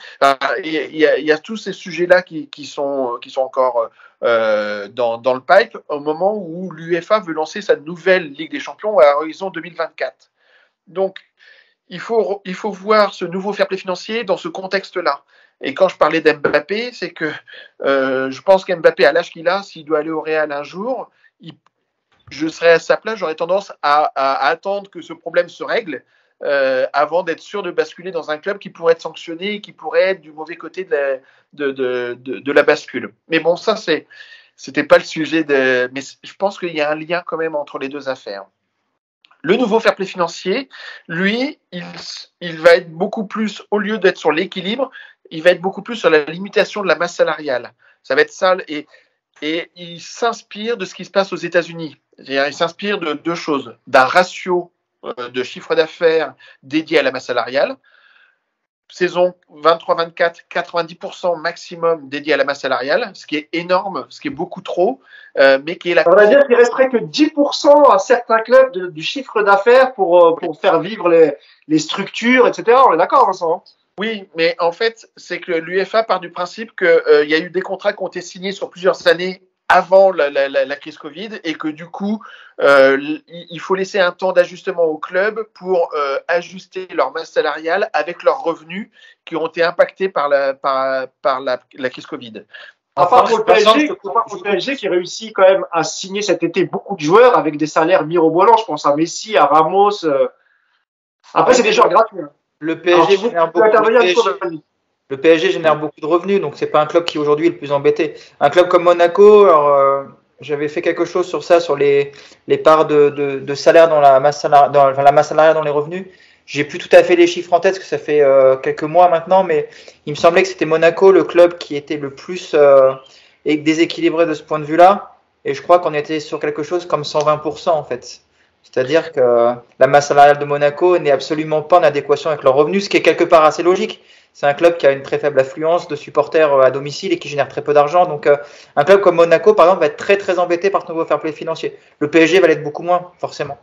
Il y a tous ces sujets-là qui sont encore dans le pipe au moment où l'UEFA veut lancer sa nouvelle Ligue des Champions à horizon 2024. Donc, il faut voir ce nouveau fair play financier dans ce contexte-là. Et quand je parlais d'Mbappé, c'est que je pense qu'Mbappé, à l'âge qu'il a, s'il doit aller au Real un jour, je serais à sa place, j'aurais tendance à attendre que ce problème se règle avant d'être sûr de basculer dans un club qui pourrait être sanctionné, qui pourrait être du mauvais côté de la bascule. Mais bon, ça, c'était pas le sujet mais je pense qu'il y a un lien quand même entre les deux affaires. Le nouveau fair play financier, lui, il va être beaucoup plus, au lieu d'être sur l'équilibre, il va être beaucoup plus sur la limitation de la masse salariale. Ça va être ça, et il s'inspire de ce qui se passe aux États-Unis. C'est-à-dire, il s'inspire de deux choses, d'un ratio de chiffre d'affaires dédié à la masse salariale. Saison 23-24, 90% maximum dédié à la masse salariale, ce qui est énorme, ce qui est beaucoup trop, mais qui est la... On va dire qu'il resterait que 10% à certains clubs du chiffre d'affaires pour faire vivre les structures, etc. On est d'accord, Vincent? Oui, mais en fait, c'est que l'UEFA part du principe qu'il y a eu des contrats qui ont été signés sur plusieurs années avant la crise Covid et que du coup, il faut laisser un temps d'ajustement aux clubs pour ajuster leur masse salariale avec leurs revenus qui ont été impactés par la crise Covid. À part pour le PSG qui réussit quand même à signer cet été beaucoup de joueurs avec des salaires mirobolants. Je pense à Messi, à Ramos. Après, c'est des joueurs gratuits. Le PSG génère beaucoup Le PSG génère beaucoup de revenus, donc c'est pas un club qui aujourd'hui est le plus embêté. Un club comme Monaco, alors j'avais fait quelque chose sur ça, sur les parts de salaire dans la masse salariale, dans les revenus. J'ai plus tout à fait les chiffres en tête, parce que ça fait quelques mois maintenant, mais il me semblait que c'était Monaco le club qui était le plus déséquilibré de ce point de vue-là. Et je crois qu'on était sur quelque chose comme 120% en fait. C'est-à-dire que la masse salariale de Monaco n'est absolument pas en adéquation avec leurs revenus, ce qui est quelque part assez logique. C'est un club qui a une très faible affluence de supporters à domicile et qui génère très peu d'argent. Donc, un club comme Monaco, par exemple, va être très très embêté par ce nouveau fair play financier. Le PSG va l'être beaucoup moins, forcément.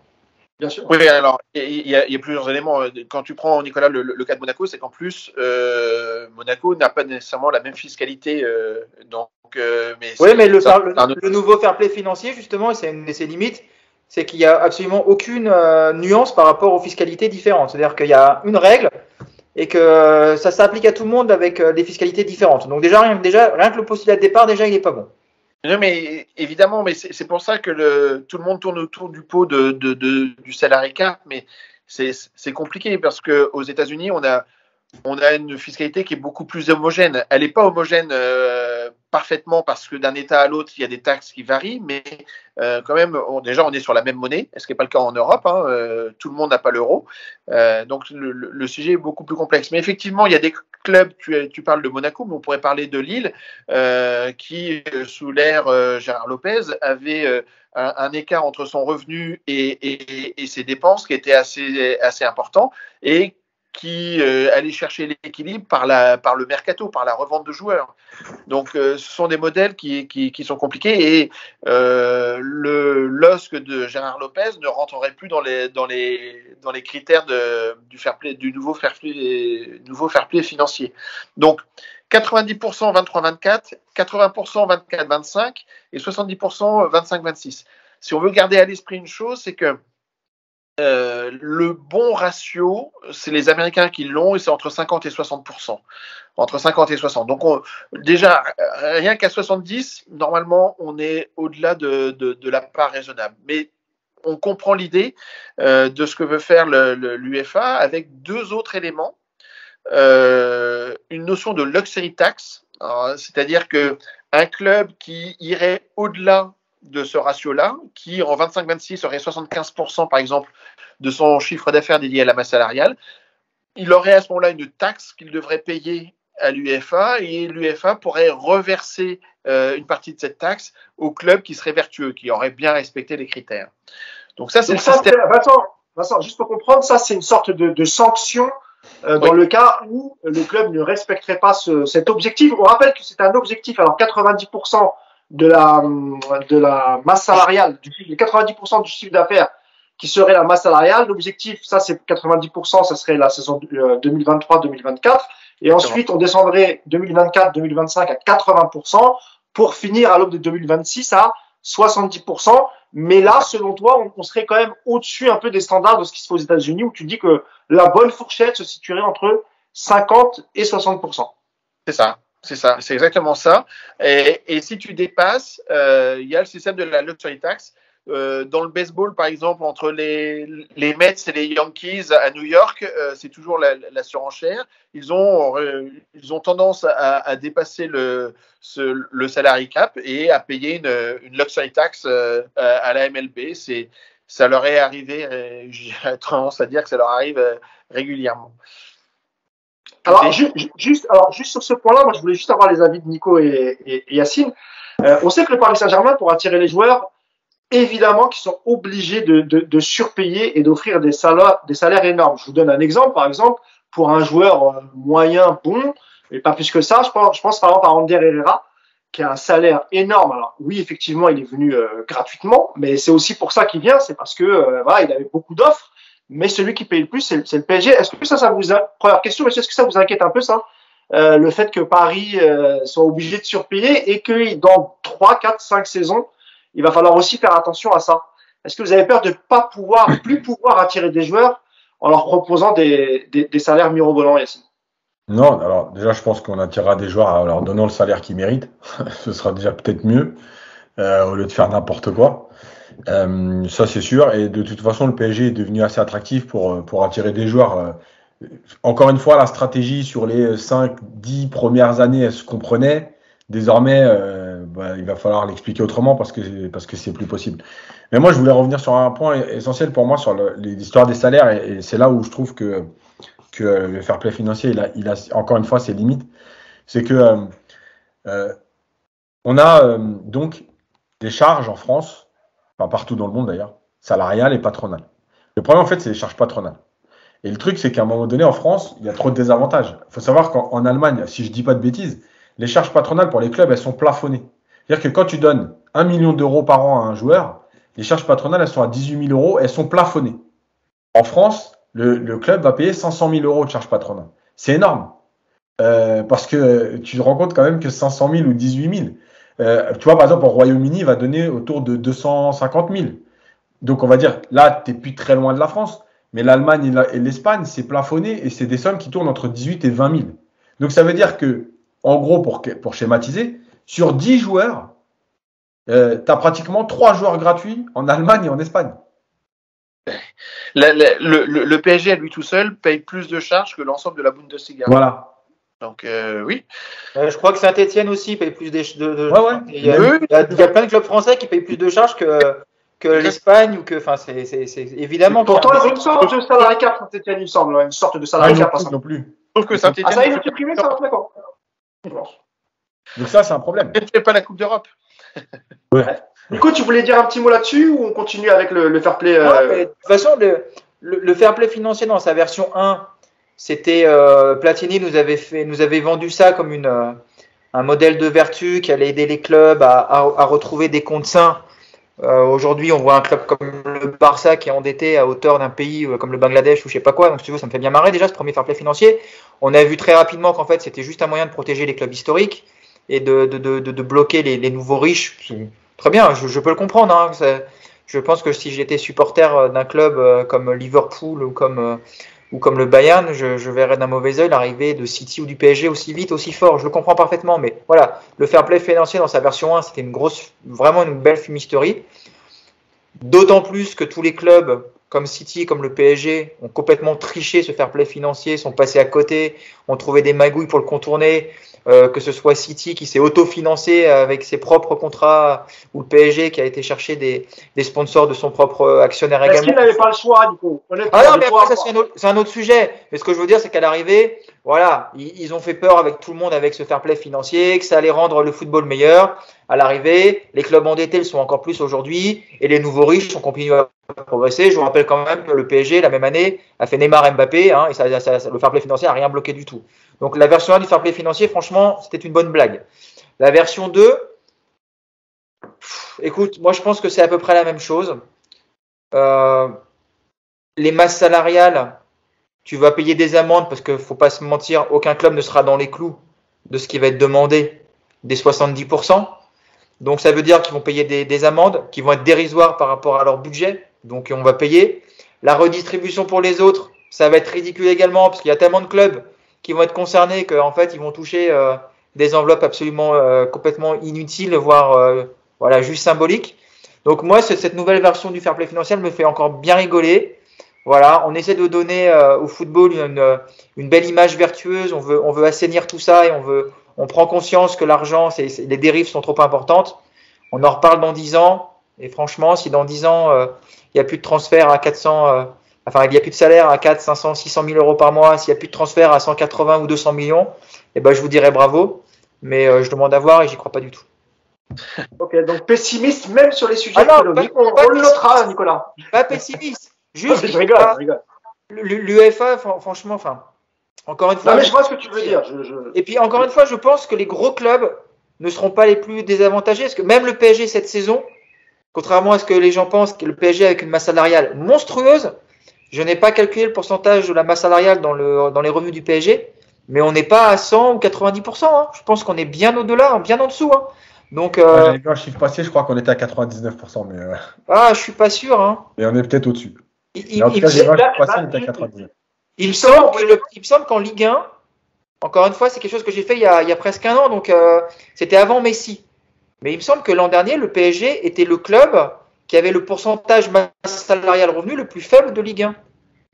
Bien sûr. Oui, alors, il y a plusieurs éléments. Quand tu prends, Nicolas, le cas de Monaco, c'est qu'en plus, Monaco n'a pas nécessairement la même fiscalité. Mais le nouveau fair play financier, justement, et c'est une de ses limites, c'est qu'il n'y a absolument aucune nuance par rapport aux fiscalités différentes. C'est-à-dire qu'il y a une règle et que ça s'applique à tout le monde avec des fiscalités différentes. Donc déjà rien que le postulat de départ, déjà, il n'est pas bon. Non, mais évidemment, mais c'est pour ça que tout le monde tourne autour du pot du salary cap, mais c'est compliqué parce qu'aux États-Unis, on a une fiscalité qui est beaucoup plus homogène. Elle n'est pas homogène parfaitement parce que d'un État à l'autre, il y a des taxes qui varient, mais quand même, déjà, on est sur la même monnaie, ce qui n'est pas le cas en Europe. Tout le monde n'a pas l'euro. Donc, le sujet est beaucoup plus complexe. Mais effectivement, il y a des clubs, tu parles de Monaco, mais on pourrait parler de Lille, qui, sous l'ère Gérard Lopez, avait un écart entre son revenu et ses dépenses qui était assez important et qui allait chercher l'équilibre par le mercato, par la revente de joueurs. Donc, ce sont des modèles qui sont compliqués et l'OSC de Gérard Lopez ne rentrerait plus dans les critères du fair play, du nouveau fair play financier. Donc, 90% 23-24, 80% 24-25 et 70% 25-26. Si on veut garder à l'esprit une chose, c'est que le bon ratio, c'est les Américains qui l'ont et c'est entre 50 et 60%. Entre 50 et 60. Donc, déjà, rien qu'à 70, normalement, on est au-delà de la part raisonnable. Mais on comprend l'idée de ce que veut faire l'UEFA avec deux autres éléments. Une notion de luxury tax, c'est-à-dire qu'un club qui irait au-delà de ce ratio-là, qui en 25-26 aurait 75% par exemple de son chiffre d'affaires dédié à la masse salariale, il aurait à ce moment-là une taxe qu'il devrait payer à l'UEFA et l'UEFA pourrait reverser une partie de cette taxe au club qui serait vertueux, qui aurait bien respecté les critères. Donc ça, c'est le système. Vincent, juste pour comprendre, ça c'est une sorte de sanction dans le cas où le club ne respecterait pas cet objectif. On rappelle que c'est un objectif, alors 90% de la masse salariale, 90% du chiffre d'affaires qui serait la masse salariale. L'objectif, ça c'est 90%, ça serait la saison 2023-2024. Et ensuite, on descendrait 2024-2025 à 80% pour finir à l'aube de 2026 à 70%. Mais là, selon toi, on serait quand même au-dessus un peu des standards de ce qui se fait aux États-Unis, où tu dis que la bonne fourchette se situerait entre 50 et 60%. C'est exactement ça. Et si tu dépasses, il y a le système de la luxury tax. Dans le baseball, par exemple, entre les Mets et les Yankees à New York, c'est toujours la surenchère. Ils ont tendance à dépasser le salary cap et à payer une luxury tax à la MLB. Ça leur est arrivé, j'ai tendance à dire que ça leur arrive régulièrement. Alors, juste sur ce point-là, moi, je voulais juste avoir les avis de Nico et Yacine. On sait que le Paris Saint-Germain, pour attirer les joueurs, évidemment qu'ils sont obligés de surpayer et d'offrir des salaires énormes. Je vous donne un exemple. Par exemple, pour un joueur moyen, bon, et pas plus que ça, je pense par exemple à Ander Herrera, qui a un salaire énorme. Alors oui, effectivement, il est venu gratuitement, mais c'est aussi pour ça qu'il vient, c'est parce que voilà, il avait beaucoup d'offres. Mais celui qui paye le plus, c'est le PSG. Est-ce que ça vous première question, monsieur, est-ce que ça vous inquiète un peu, ça? Le fait que Paris soit obligé de surpayer et que dans 3, 4, 5 saisons, il va falloir aussi faire attention à ça. Est-ce que vous avez peur de plus pouvoir attirer des joueurs en leur proposant des salaires mirobolants, Yacine? Non, alors déjà, je pense qu'on attirera des joueurs en leur donnant le salaire qu'ils méritent. Ce sera déjà peut-être mieux, au lieu de faire n'importe quoi. Ça, c'est sûr. Et de toute façon, le PSG est devenu assez attractif pour attirer des joueurs. Encore une fois, la stratégie sur les 5-10 premières années, elle se comprenait. Désormais, il va falloir l'expliquer autrement parce que c'est plus possible. Mais moi, je voulais revenir sur un point essentiel pour moi sur l'histoire des salaires et c'est là où je trouve que le fair play financier, il a encore une fois ses limites. C'est que on a donc des charges en France, enfin partout dans le monde d'ailleurs, salariales et patronales. Le problème en fait, c'est les charges patronales. Et le truc, c'est qu'à un moment donné, en France, il y a trop de désavantages. Il faut savoir qu'en Allemagne, si je dis pas de bêtises, les charges patronales pour les clubs, elles sont plafonnées. C'est-à-dire que quand tu donnes 1 million d'euros par an à un joueur, les charges patronales, elles sont à 18 000 euros, elles sont plafonnées. En France, le club va payer 500 000 euros de charges patronales. C'est énorme. Parce que tu te rends compte quand même que 500 000 ou 18 000, tu vois, par exemple, au Royaume-Uni, il va donner autour de 250 000. Donc, on va dire, là, tu n'es plus très loin de la France. Mais l'Allemagne et l'Espagne, c'est plafonné et c'est des sommes qui tournent entre 18 et 20 000. Donc, ça veut dire que, en gros, pour schématiser, sur 10 joueurs, tu as pratiquement 3 joueurs gratuits en Allemagne et en Espagne. Le PSG à lui tout seul paye plus de charges que l'ensemble de la Bundesliga. Voilà. Donc, oui. Je crois que Saint-Etienne aussi paye plus de ouais. Il y a plein de clubs français qui payent plus de charges que l'Espagne ou que, enfin, c'est évidemment. Pourtant, ils ont une sorte de salarié cap, Saint-Etienne, il me semble, une sorte de salarié cap. Non plus. Sauf que Saint-Etienne. Ah, ça y est, le privé, ça va, d'accord. Donc ça, c'est un problème. Tu ne fais pas la Coupe d'Europe. Ouais. Nico, tu voulais dire un petit mot là-dessus ou on continue avec le fair play mais de toute façon, le fair play financier dans sa version 1, c'était Platini nous avait vendu ça comme un modèle de vertu qui allait aider les clubs à retrouver des comptes sains. Aujourd'hui, on voit un club comme le Barça qui est endetté à hauteur d'un pays comme le Bangladesh ou je sais pas quoi. Donc, si tu veux, ça me fait bien marrer déjà ce premier fair play financier. On a vu très rapidement qu'en fait, c'était juste un moyen de protéger les clubs historiques et de bloquer les nouveaux riches. Très bien, je peux le comprendre. Hein. Je pense que si j'étais supporter d'un club comme Liverpool ou comme le Bayern, je verrais d'un mauvais œil l'arrivée de City ou du PSG aussi vite, aussi fort. Je le comprends parfaitement, mais voilà, le fair play financier dans sa version 1, c'était vraiment une belle fumisterie. D'autant plus que tous les clubs comme City, comme le PSG, ont complètement triché ce fair play financier, sont passés à côté, ont trouvé des magouilles pour le contourner. Que ce soit City qui s'est autofinancé avec ses propres contrats ou le PSG qui a été chercher des sponsors de son propre actionnaire également. Est-ce qu'il n'avait pas le choix, Nico? Ah non, mais après, ça, c'est un autre sujet. Mais ce que je veux dire, c'est qu'à l'arrivée, voilà, ils ont fait peur avec tout le monde avec ce fair play financier, que ça allait rendre le football meilleur. À l'arrivée, les clubs endettés le sont encore plus aujourd'hui et les nouveaux riches ont continué à progresser. Je vous rappelle quand même que le PSG, la même année, a fait Neymar Mbappé et le fair play financier n'a rien bloqué du tout. Donc la version 1 du fair play financier, franchement, c'était une bonne blague. La version 2, écoute, moi je pense que c'est à peu près la même chose. Les masses salariales, tu vas payer des amendes parce qu'il ne faut pas se mentir, aucun club ne sera dans les clous de ce qui va être demandé des 70%. Donc ça veut dire qu'ils vont payer des amendes qui vont être dérisoires par rapport à leur budget. Donc on va payer. La redistribution pour les autres, ça va être ridicule également parce qu'il y a tellement de clubs qui vont être concernés qu'en fait ils vont toucher des enveloppes absolument complètement inutiles, voire voilà, juste symboliques. Donc moi, cette nouvelle version du fair play financier me fait encore bien rigoler. Voilà, on essaie de donner au football une belle image vertueuse. On veut assainir tout ça et on prend conscience que l'argent, les dérives sont trop importantes. On en reparle dans 10 ans. Et franchement, si dans 10 ans, il n'y a plus de transfert à 400, enfin, il n'y a plus de salaire à 4, 500, 600 000 euros par mois, s'il n'y a plus de transfert à 180 ou 200 millions, eh ben, je vous dirais bravo. Mais je demande à voir et j'y crois pas du tout. Ok, donc pessimiste même sur les sujets économiques. On le notera, Nicolas. Pas pessimiste. Juste, je rigole. L'UEFA, franchement, enfin, encore une fois. Non, mais je vois ce que tu veux dire. Et puis, encore une fois, je pense que les gros clubs ne seront pas les plus désavantagés. Parce que même le PSG cette saison, contrairement à ce que les gens pensent, que le PSG avec une masse salariale monstrueuse, je n'ai pas calculé le pourcentage de la masse salariale dans les revenus du PSG, mais on n'est pas à 100 ou 90%. Hein. Je pense qu'on est bien au-delà, bien en dessous. Hein. Donc, j'avais vu un chiffre passé, je crois qu'on était à 99%. Mais, ah, je suis pas sûr. Hein. Et on est peut-être au-dessus. Il me semble qu'en Ligue 1, encore une fois, c'est quelque chose que j'ai fait il y a presque un an, donc c'était avant Messi. Mais il me semble que l'an dernier, le PSG était le club qui avait le pourcentage masse salariale revenu le plus faible de Ligue 1.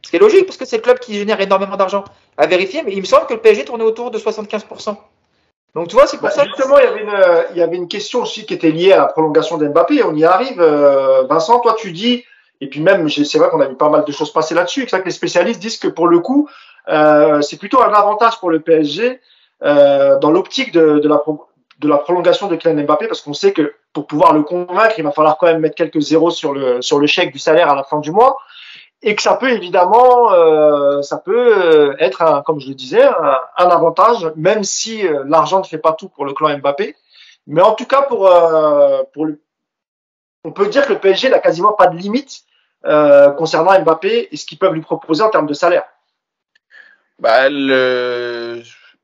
Ce qui est logique, parce que c'est le club qui génère énormément d'argent. À vérifier, mais il me semble que le PSG tournait autour de 75%. Donc tu vois, c'est pour ça. Justement, il y avait une question aussi qui était liée à la prolongation d'Mbappé. On y arrive. Vincent, toi, tu dis, et puis même, c'est vrai qu'on a vu pas mal de choses passer là-dessus. C'est vrai que les spécialistes disent que pour le coup, c'est plutôt un avantage pour le PSG dans l'optique de la prolongation de Kylian Mbappé, parce qu'on sait que pour pouvoir le convaincre, il va falloir quand même mettre quelques zéros sur le chèque du salaire à la fin du mois. Et que ça peut évidemment, être, comme je le disais, un avantage, même si l'argent ne fait pas tout pour le clan Mbappé. Mais en tout cas, on peut dire que le PSG n'a quasiment pas de limite concernant Mbappé et ce qu'ils peuvent lui proposer en termes de salaire. Bah,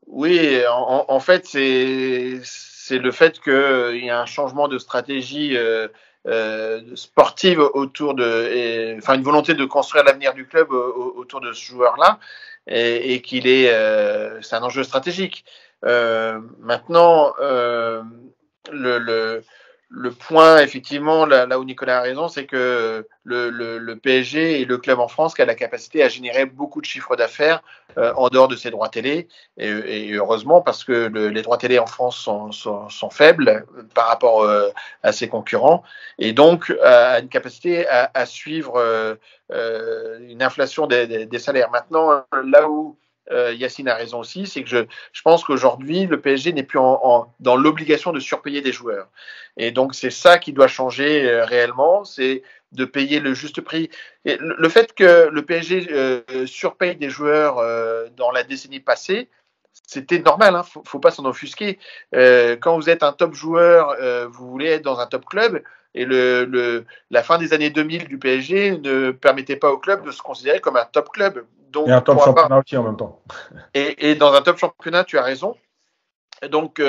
oui, en fait, c'est le fait qu'il y a un changement de stratégie sportive autour enfin une volonté de construire l'avenir du club autour de ce joueur-là, et qu'il c'est un enjeu stratégique. Maintenant, le point, effectivement, là où Nicolas a raison, c'est que le PSG est le club en France qui a la capacité à générer beaucoup de chiffres d'affaires en dehors de ses droits télé. Et heureusement, parce que les droits télé en France sont faibles par rapport à ses concurrents. Et donc, a une capacité à suivre une inflation des salaires. Maintenant, là où Yacine a raison aussi, c'est que je pense qu'aujourd'hui, le PSG n'est plus dans l'obligation de surpayer des joueurs. Et donc, c'est ça qui doit changer réellement, c'est de payer le juste prix. Et le fait que le PSG surpaye des joueurs dans la décennie passée, c'était normal, hein, faut pas s'en offusquer. Quand vous êtes un top joueur, vous voulez être dans un top club, et la fin des années 2000 du PSG ne permettait pas au club de se considérer comme un top club. Donc, et un top championnat aussi en même temps. Et dans un top championnat, tu as raison. Donc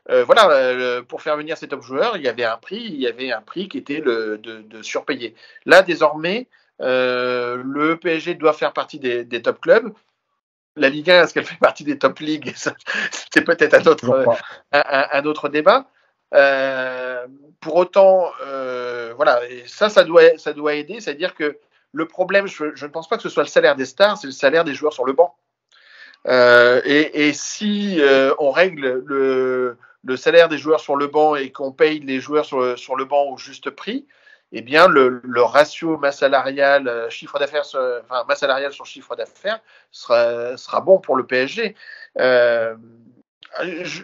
voilà, pour faire venir ces top joueurs, il y avait un prix qui était de surpayer. Là, désormais, le PSG doit faire partie des top clubs. La Ligue 1, est-ce qu'elle fait partie des top ligues? C'est peut-être un autre débat. Pour autant, voilà, et ça doit aider. C'est-à-dire que le problème, je ne pense pas que ce soit le salaire des stars, c'est le salaire des joueurs sur le banc. Et si on règle le salaire des joueurs sur le banc et qu'on paye les joueurs sur le banc au juste prix, eh bien le ratio masse salariale masse salariale sur chiffre d'affaires sera bon pour le PSG.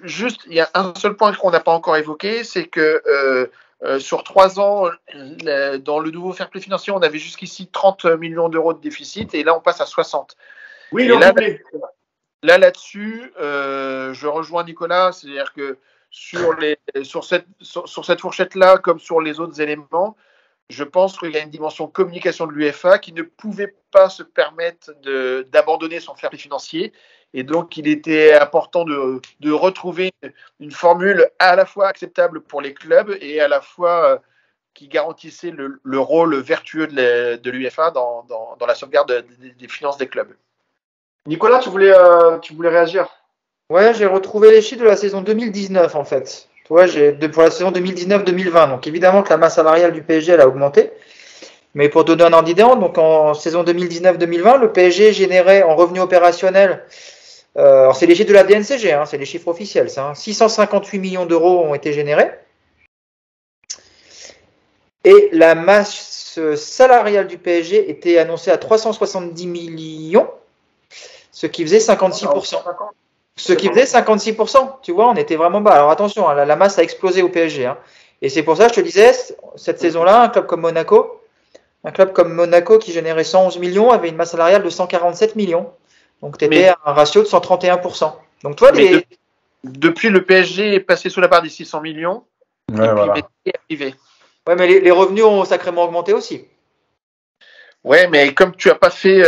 Juste, il y a un seul point qu'on n'a pas encore évoqué, c'est que sur 3 ans, dans le nouveau fair play financier, on avait jusqu'ici 30 millions d'euros de déficit, et là on passe à 60. Oui, là-dessus, je rejoins Nicolas, c'est-à-dire que sur cette fourchette-là, comme sur les autres éléments, je pense qu'il y a une dimension communication de l'UEFA qui ne pouvait pas se permettre d'abandonner son fair play financier. Et donc, il était important de retrouver une formule à la fois acceptable pour les clubs et à la fois qui garantissait le rôle vertueux de l'UEFA dans la sauvegarde des finances des clubs. Nicolas, tu voulais réagir? Ouais, j'ai retrouvé les chiffres de la saison 2019 en fait. Tu vois, pour la saison 2019-2020. Donc évidemment que la masse salariale du PSG elle a augmenté. Mais pour te donner un ordre d'idée, donc en saison 2019-2020, le PSG générait en revenus opérationnels, alors c'est les chiffres de la DNCG, hein, c'est les chiffres officiels, ça, 658 millions d'euros ont été générés. Et la masse salariale du PSG était annoncée à 370 millions, ce qui faisait 56%. Ce qui faisait 56%, tu vois, on était vraiment bas. Alors attention, hein, la masse a explosé au PSG. Hein. Et c'est pour ça que je te disais, cette saison-là, un club comme Monaco qui générait 111 millions avait une masse salariale de 147 millions. Donc tu étais à un ratio de 131%. Donc toi, depuis le PSG est passé sous la barre des 600 millions, ouais, voilà. est arrivé. Ouais, mais les revenus ont sacrément augmenté aussi. Ouais, mais comme tu n'as pas fait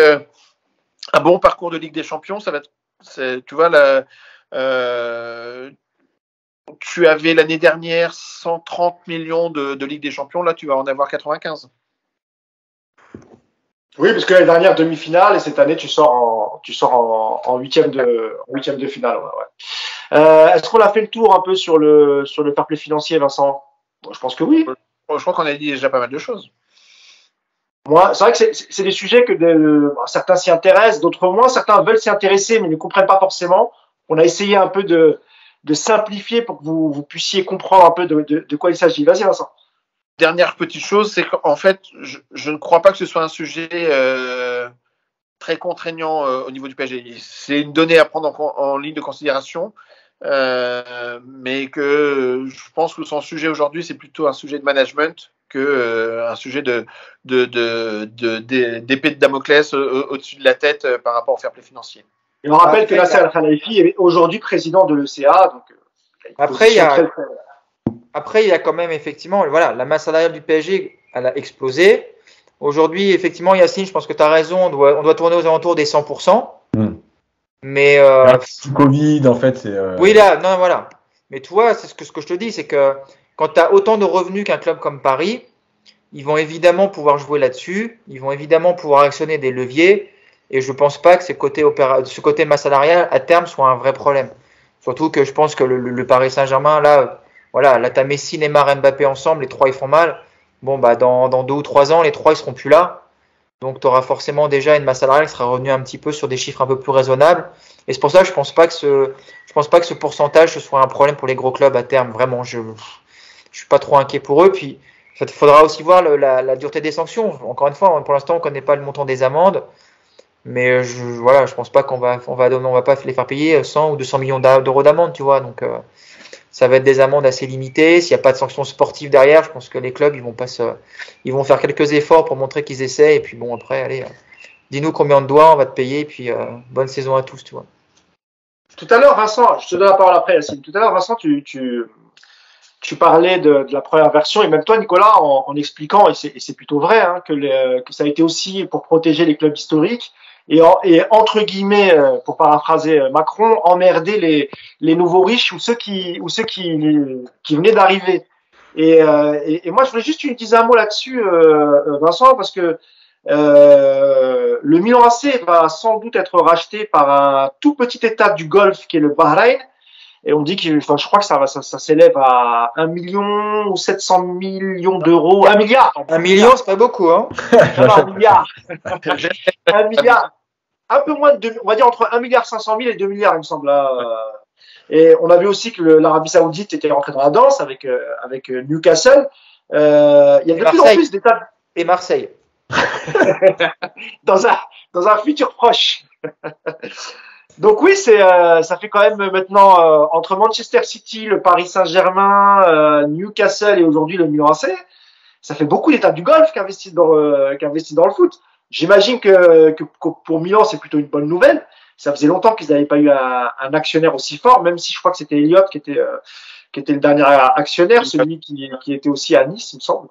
un bon parcours de Ligue des Champions, ça va être. Tu vois, tu avais l'année dernière 130 millions de Ligue des Champions, là tu vas en avoir 95. Oui, parce que l'année dernière demi-finale et cette année tu sors en huitième de finale. Ouais. Est-ce qu'on a fait le tour un peu sur le fair play financier, Vincent? Bon, je pense que oui. Je crois qu'on a dit déjà pas mal de choses. Moi, c'est vrai que c'est des sujets que certains s'y intéressent, d'autres moins. Certains veulent s'y intéresser, mais ne comprennent pas forcément. On a essayé un peu de simplifier pour que vous puissiez comprendre un peu de quoi il s'agit. Vas-y, Vincent. Dernière petite chose, c'est qu'en fait, je ne crois pas que ce soit un sujet très contraignant au niveau du PSG. C'est une donnée à prendre en ligne de considération, mais que je pense que son sujet aujourd'hui, c'est plutôt un sujet de management que un sujet d'épée de Damoclès au-dessus de la tête par rapport au fair play financier. Et on rappelle que Nasser Al-Khelaifi est aujourd'hui président de l'ECA. Donc, après, il y a quand même effectivement, voilà, la masse salariale du PSG, elle a explosé. Aujourd'hui, effectivement, Yacine, je pense que tu as raison, on doit tourner aux alentours des 100%. Mais Covid, en fait, c'est. Oui, là, non, voilà. Mais tu vois, c'est ce que je te dis, c'est que quand tu as autant de revenus qu'un club comme Paris, ils vont évidemment pouvoir jouer là-dessus, ils vont évidemment pouvoir actionner des leviers, et je pense pas que ce côté masse salariale à terme soit un vrai problème. Surtout que je pense que le Paris Saint-Germain, là, voilà, là t'as Messi, Neymar, Mbappé ensemble, les trois ils font mal. Bon, bah dans 2 ou 3 ans, les trois ils seront plus là. Donc tu auras forcément déjà une masse salariale qui sera revenue un petit peu sur des chiffres un peu plus raisonnables. Et c'est pour ça que je pense pas que ce pourcentage ce soit un problème pour les gros clubs à terme. Vraiment, je suis pas trop inquiet pour eux. Puis il faudra aussi voir la dureté des sanctions. Encore une fois, pour l'instant, on connaît pas le montant des amendes. Mais je pense pas qu'on va pas les faire payer 100 ou 200 millions d'euros d'amende, tu vois. Donc ça va être des amendes assez limitées. S'il n'y a pas de sanctions sportives derrière, je pense que les clubs ils vont faire quelques efforts pour montrer qu'ils essaient. Et puis bon, après, allez, dis-nous combien on te doit, on va te payer. Et puis bonne saison à tous, tu vois. Tout à l'heure, Vincent, je te donne la parole après, Yacine. Tout à l'heure, Vincent, tu parlais de la première version, et même toi, Nicolas, en expliquant, et c'est plutôt vrai, hein, que ça a été aussi pour protéger les clubs historiques et entre guillemets, pour paraphraser Macron, emmerder les nouveaux riches ou ceux qui venaient d'arriver. Et moi, je voulais juste que tu me dises un mot là-dessus, Vincent, parce que le Milan AC va sans doute être racheté par un tout petit État du Golfe qui est le Bahreïn. Et on dit je crois que ça s'élève à 1 million ou 700 millions d'euros. 1 milliard. 1 million, c'est pas beaucoup, hein. Non, 1 milliard. 1 milliard. Un peu moins de 2, on va dire entre 1 milliard 500 000 et 2 milliards, il me semble. Et on a vu aussi que l'Arabie Saoudite était rentrée dans la danse avec Newcastle. Il y a de plus en plus d'États. Et Marseille. dans un futur proche. Donc oui, ça fait quand même maintenant entre Manchester City, le Paris Saint-Germain, Newcastle et aujourd'hui le Milan AC, ça fait beaucoup d'États du Golfe qui investissent dans le foot. J'imagine que pour Milan c'est plutôt une bonne nouvelle. Ça faisait longtemps qu'ils n'avaient pas eu un actionnaire aussi fort, même si je crois que c'était Elliott qui était le dernier actionnaire, celui qui était aussi à Nice, il me semble.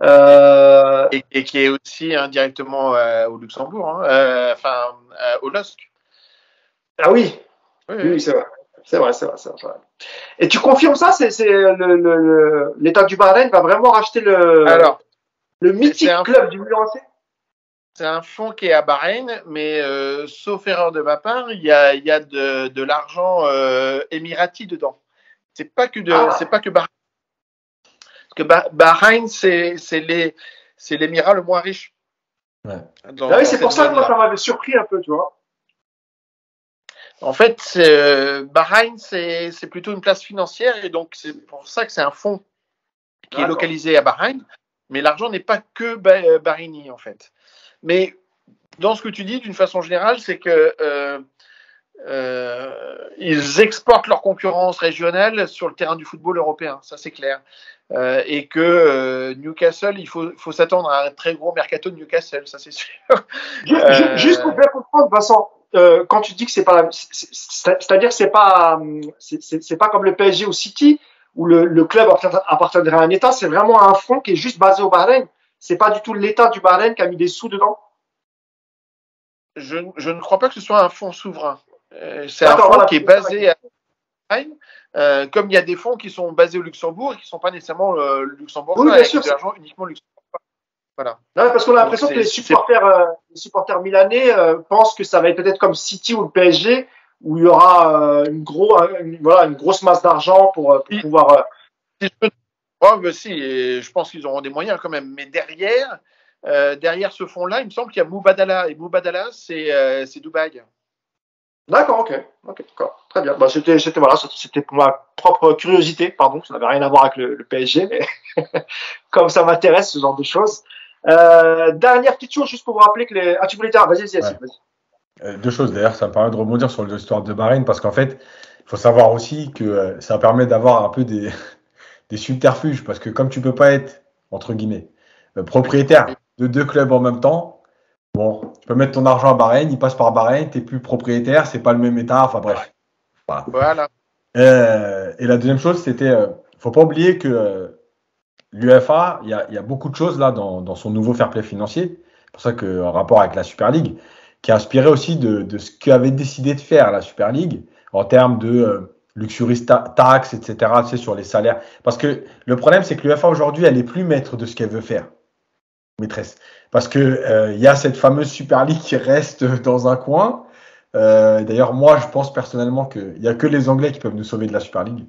Et qui est aussi indirectement au Luxembourg, au LOSC. Ah oui, oui, c'est vrai. C'est vrai. Et tu confirmes ça, c'est l'État du Bahreïn va vraiment racheter le mythique club du Milan AC? C'est un fonds qui est à Bahreïn, mais sauf erreur de ma part, il y a de l'argent émirati dedans. C'est pas que Bahreïn. Parce que Bahreïn, c'est l'émirat le moins riche. Ouais. Oui, c'est pour ça que moi ça m'avait surpris un peu, tu vois. En fait, Bahreïn, c'est plutôt une place financière et donc c'est pour ça que c'est un fonds qui est localisé à Bahreïn. Mais l'argent n'est pas que bahreïni en fait. Mais dans ce que tu dis, d'une façon générale, c'est que ils exportent leur concurrence régionale sur le terrain du football européen, ça c'est clair. Et que Newcastle, il faut s'attendre à un très gros mercato de Newcastle, ça c'est sûr. Juste pour bien comprendre, Vincent, quand tu dis que c'est pas, c'est-à-dire que c'est pas comme le PSG ou City où le club appartiendrait à un État, c'est vraiment un fonds qui est juste basé au Bahreïn. C'est pas du tout l'État du Bahreïn qui a mis des sous dedans. Je ne crois pas que ce soit un fonds souverain. C'est un fonds qui est basé à Bahreïn, comme il y a des fonds qui sont basés au Luxembourg et qui ne sont pas nécessairement luxembourgeois, oui, bien sûr, avec de l'argent uniquement luxembourgeois. Voilà. Non, parce qu'on a l'impression que les supporters milanais pensent que ça va être peut-être comme City ou le PSG, où il y aura une grosse masse d'argent pour pouvoir. Si, et je pense qu'ils auront des moyens quand même. Mais derrière ce fonds-là, il me semble qu'il y a Mubadala. Et Mubadala, c'est Dubaï. D'accord, ok, d'accord, très bien. C'était pour ma propre curiosité, pardon, ça n'avait rien à voir avec le PSG, mais comme ça m'intéresse ce genre de choses. Dernière petite chose, juste pour vous rappeler que tu voulais dire, vas-y. Deux choses, d'ailleurs, ça me permet de rebondir sur l'histoire de Bahreïn, parce qu'en fait, il faut savoir aussi que ça permet d'avoir un peu des subterfuges, parce que comme tu peux pas être, entre guillemets, propriétaire de deux clubs en même temps, bon, tu peux mettre ton argent à Bahreïn, il passe par Bahreïn, t'es plus propriétaire, c'est pas le même état, enfin bref. Voilà. Et la deuxième chose, c'était, faut pas oublier que l'UEFA, il y a beaucoup de choses là dans son nouveau fair play financier. C'est pour ça que, en rapport avec la Super League, qui est inspiré aussi de ce qu'avait décidé de faire la Super League en termes de luxury tax, etc., tu sais, sur les salaires. Parce que le problème, c'est que l'UEFA aujourd'hui, elle est plus maître de ce qu'elle veut faire, maîtresse. Parce que il y a cette fameuse Super League qui reste dans un coin. D'ailleurs, moi, je pense personnellement qu'il n'y a que les Anglais qui peuvent nous sauver de la Super League.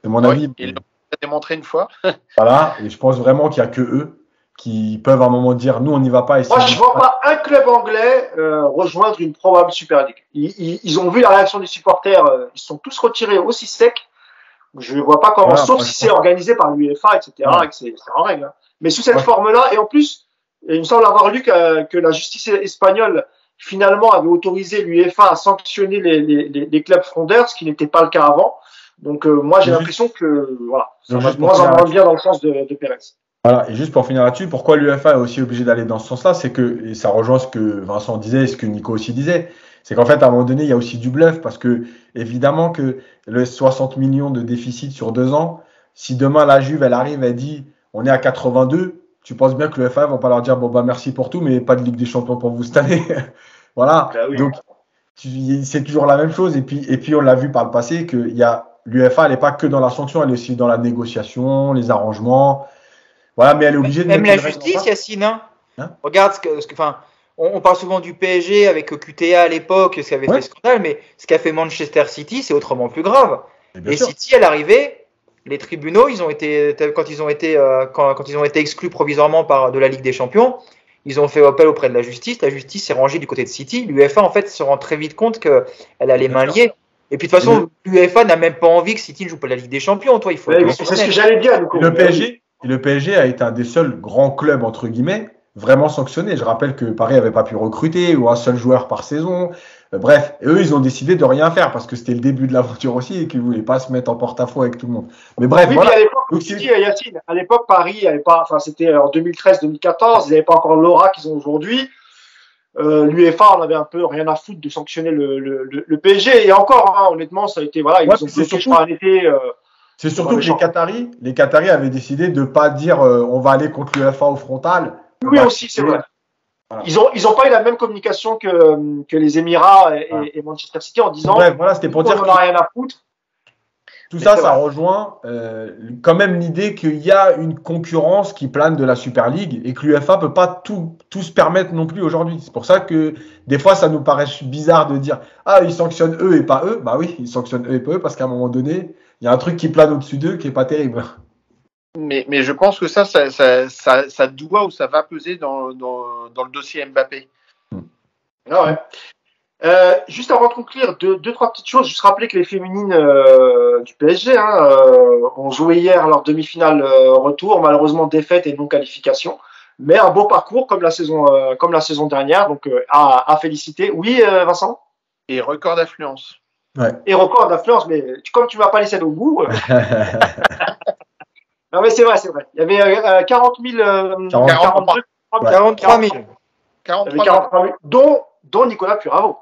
C'est mon avis. Il l'a démontré une fois. Voilà, et je pense vraiment qu'il n'y a que eux qui peuvent à un moment dire nous on n'y va pas. Moi je ne vois pas un club anglais rejoindre une probable Super League. Ils ont vu la réaction des supporters, ils sont tous retirés aussi secs. Je ne vois pas comment, sauf si c'est organisé par l'UEFA, etc. et que c'est en règle. Hein. Mais sous cette forme-là, et en plus, il me semble avoir lu que la justice espagnole finalement avait autorisé l'UEFA à sanctionner les clubs frondeurs, ce qui n'était pas le cas avant. Donc moi j'ai l'impression que ça va de moins en moins bien dans le sens de Pérez. Voilà, et juste pour finir là-dessus, pourquoi l'UEFA est aussi obligé d'aller dans ce sens-là, c'est que, et ça rejoint ce que Vincent disait et ce que Nico aussi disait, c'est qu'en fait à un moment donné il y a aussi du bluff, parce que évidemment que le 60 millions de déficit sur 2 ans, si demain la Juve elle arrive, elle dit on est à 82, tu penses bien que l'UEFA va pas leur dire bon bah merci pour tout, mais pas de Ligue des Champions pour vous cette année. Voilà, donc c'est toujours la même chose, et puis on l'a vu par le passé que l'UEFA elle n'est pas que dans la sanction, elle est aussi dans la négociation, les arrangements. Voilà, mais elle est obligée de même la justice, Yacine. Regarde on parle souvent du PSG avec QTA à l'époque, ce qui avait fait scandale, mais ce qu'a fait Manchester City, c'est autrement plus grave. Et City, à l'arrivée, les tribunaux, quand ils ont été exclus provisoirement de la Ligue des Champions, ils ont fait appel auprès de la justice. La justice s'est rangée du côté de City. L'UEFA, en fait, se rend très vite compte qu'elle a les mains liées. Et puis de toute façon, l'UEFA n'a même pas envie que City ne joue pas la Ligue des Champions. C'est ce que j'allais dire. Le PSG a été un des seuls grands clubs, entre guillemets, vraiment sanctionnés. Je rappelle que Paris n'avait pas pu recruter ou un seul joueur par saison. Bref, eux, ils ont décidé de rien faire parce que c'était le début de l'aventure aussi et qu'ils ne voulaient pas se mettre en porte-à-faux avec tout le monde. Mais bref, voilà. À l'époque, Paris avait pas, c'était en 2013-2014, ils n'avaient pas encore l'aura qu'ils ont aujourd'hui. L'UEFA en avait un peu rien à foutre de sanctionner le PSG. Et encore, honnêtement, ça a été, ils ont bloqué par un été. C'est surtout que les Qataris avaient décidé de ne pas dire on va aller contre l'UEFA au frontal. Oui, aussi, c'est vrai. Voilà. Ils ont pas eu la même communication que les Émirats et Manchester City en disant bref, voilà, c'était pour dire qu'on n'en a rien à foutre. Tout ça rejoint quand même l'idée qu'il y a une concurrence qui plane de la Super League et que l'UEFA peut pas tout se permettre non plus aujourd'hui. C'est pour ça que des fois, ça nous paraît bizarre de dire « Ah, ils sanctionnent eux et pas eux ». Bah oui, ils sanctionnent eux et pas eux parce qu'à un moment donné, il y a un truc qui plane au-dessus d'eux qui est pas terrible. Mais je pense que ça doit ou ça va peser dans le dossier Mbappé. Ah ouais. Juste avant de conclure, deux, trois petites choses. Juste rappeler que les féminines du PSG ont joué hier leur demi-finale retour, malheureusement défaite et non qualification, mais un beau parcours comme la saison dernière, donc à féliciter. Oui, Vincent. Et record d'affluence. Ouais. Et record d'affluence, mais comme tu m'as pas laissé au bout. Non mais c'est vrai. Il y avait 40 000, 43 000. 43 000. 43 000, dont Nicolas Puravo.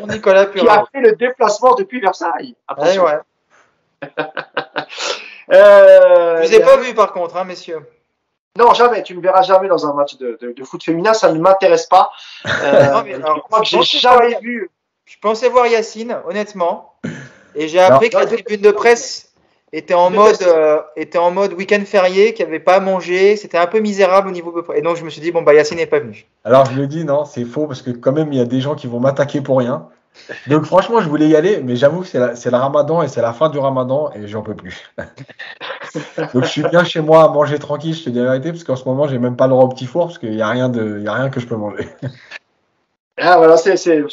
Nicolas Puravo. Qui a fait le déplacement depuis Versailles. Attention. Ouais. Je vous ai pas vu par contre, messieurs. Non, jamais. Tu ne me verras jamais dans un match de foot féminin. Ça ne m'intéresse pas. Non, mais alors, je crois que j'ai jamais vu. Je pensais voir Yacine, honnêtement, et j'ai appris que la tribune de presse était en mode week-end férié, qu'il n'y avait pas à manger, c'était un peu misérable au niveau. Et donc je me suis dit Yacine n'est pas venu. Alors je me dis non, c'est faux parce que quand même il y a des gens qui vont m'attaquer pour rien. Donc franchement je voulais y aller, mais j'avoue que c'est le Ramadan et c'est la fin du Ramadan et j'en peux plus. Donc je suis bien chez moi à manger tranquille, je te dis la vérité, parce qu'en ce moment j'ai même pas le droit au petit four parce qu'il y a rien que je peux manger. Ah voilà, c'est une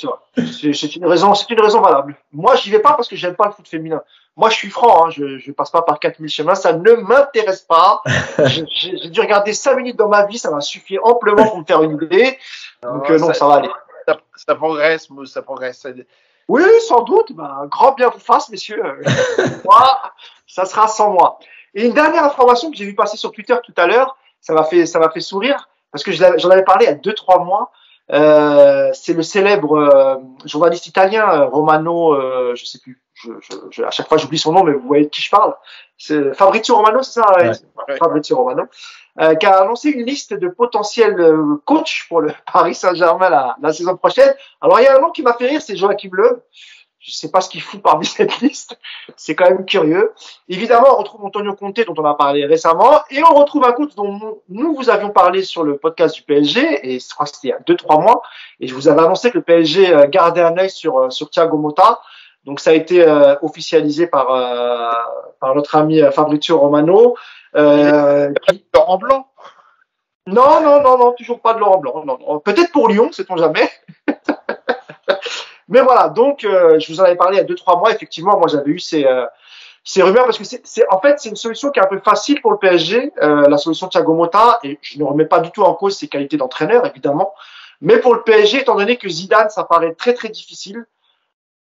raison valable. Moi, j'y vais pas parce que j'aime pas le foot féminin. Moi, je suis franc, je passe pas par 4000 chemins, ça ne m'intéresse pas. J'ai dû regarder 5 minutes dans ma vie, ça m'a suffi amplement pour me faire une idée. Donc non, ça va aller. Ça progresse, Mousse, ça progresse. Oui, sans doute. Grand bien vous fasse, messieurs. Moi, ça sera sans moi. Et une dernière information que j'ai vu passer sur Twitter tout à l'heure, ça m'a fait sourire parce que j'en avais parlé il y a 2-3 mois. C'est le célèbre journaliste italien Romano, je sais plus, à chaque fois j'oublie son nom, mais vous voyez de qui je parle. C'est Fabrizio Romano, c'est ça, ouais. Fabrizio Romano, qui a annoncé une liste de potentiels coachs pour le Paris Saint-Germain la saison prochaine. Alors il y a un nom qui m'a fait rire, c'est Joachim Löw. Je sais pas ce qu'il fout parmi cette liste. C'est quand même curieux. Évidemment, on retrouve Antonio Conte, dont on a parlé récemment, et on retrouve un coach dont nous vous avions parlé sur le podcast du PSG, et je crois que c'était il y a 2-3 mois, et je vous avais annoncé que le PSG gardait un œil sur Thiago Motta. Donc ça a été officialisé par notre ami Fabrizio Romano. Laurent Blanc. Non, toujours pas de Laurent Blanc. Non. Peut-être pour Lyon, sait-on jamais. Mais voilà, donc je vous en avais parlé il y a 2-3 mois. Effectivement, moi j'avais eu ces rumeurs parce que c'est une solution qui est un peu facile pour le PSG, la solution de Thiago Motta, et je ne remets pas du tout en cause ses qualités d'entraîneur, évidemment. Mais pour le PSG, étant donné que Zidane, ça paraît très très difficile,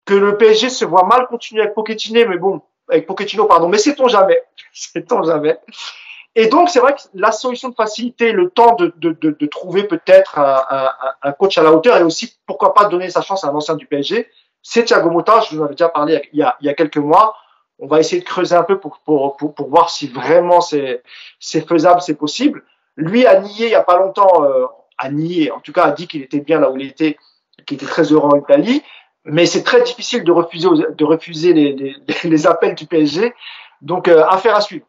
que le PSG se voit mal continuer avec Pochettino, mais sait-on jamais. Et donc, c'est vrai que la solution de facilité, le temps de trouver peut-être un coach à la hauteur et aussi, pourquoi pas, donner sa chance à un ancien du PSG, c'est Thiago Motta. Je vous en avais déjà parlé il y a quelques mois. On va essayer de creuser un peu pour voir si vraiment c'est faisable, c'est possible. Lui a nié il y a pas longtemps, en tout cas a dit qu'il était bien là où il était, qu'il était très heureux en Italie. Mais c'est très difficile de refuser les appels du PSG. Donc, affaire à suivre.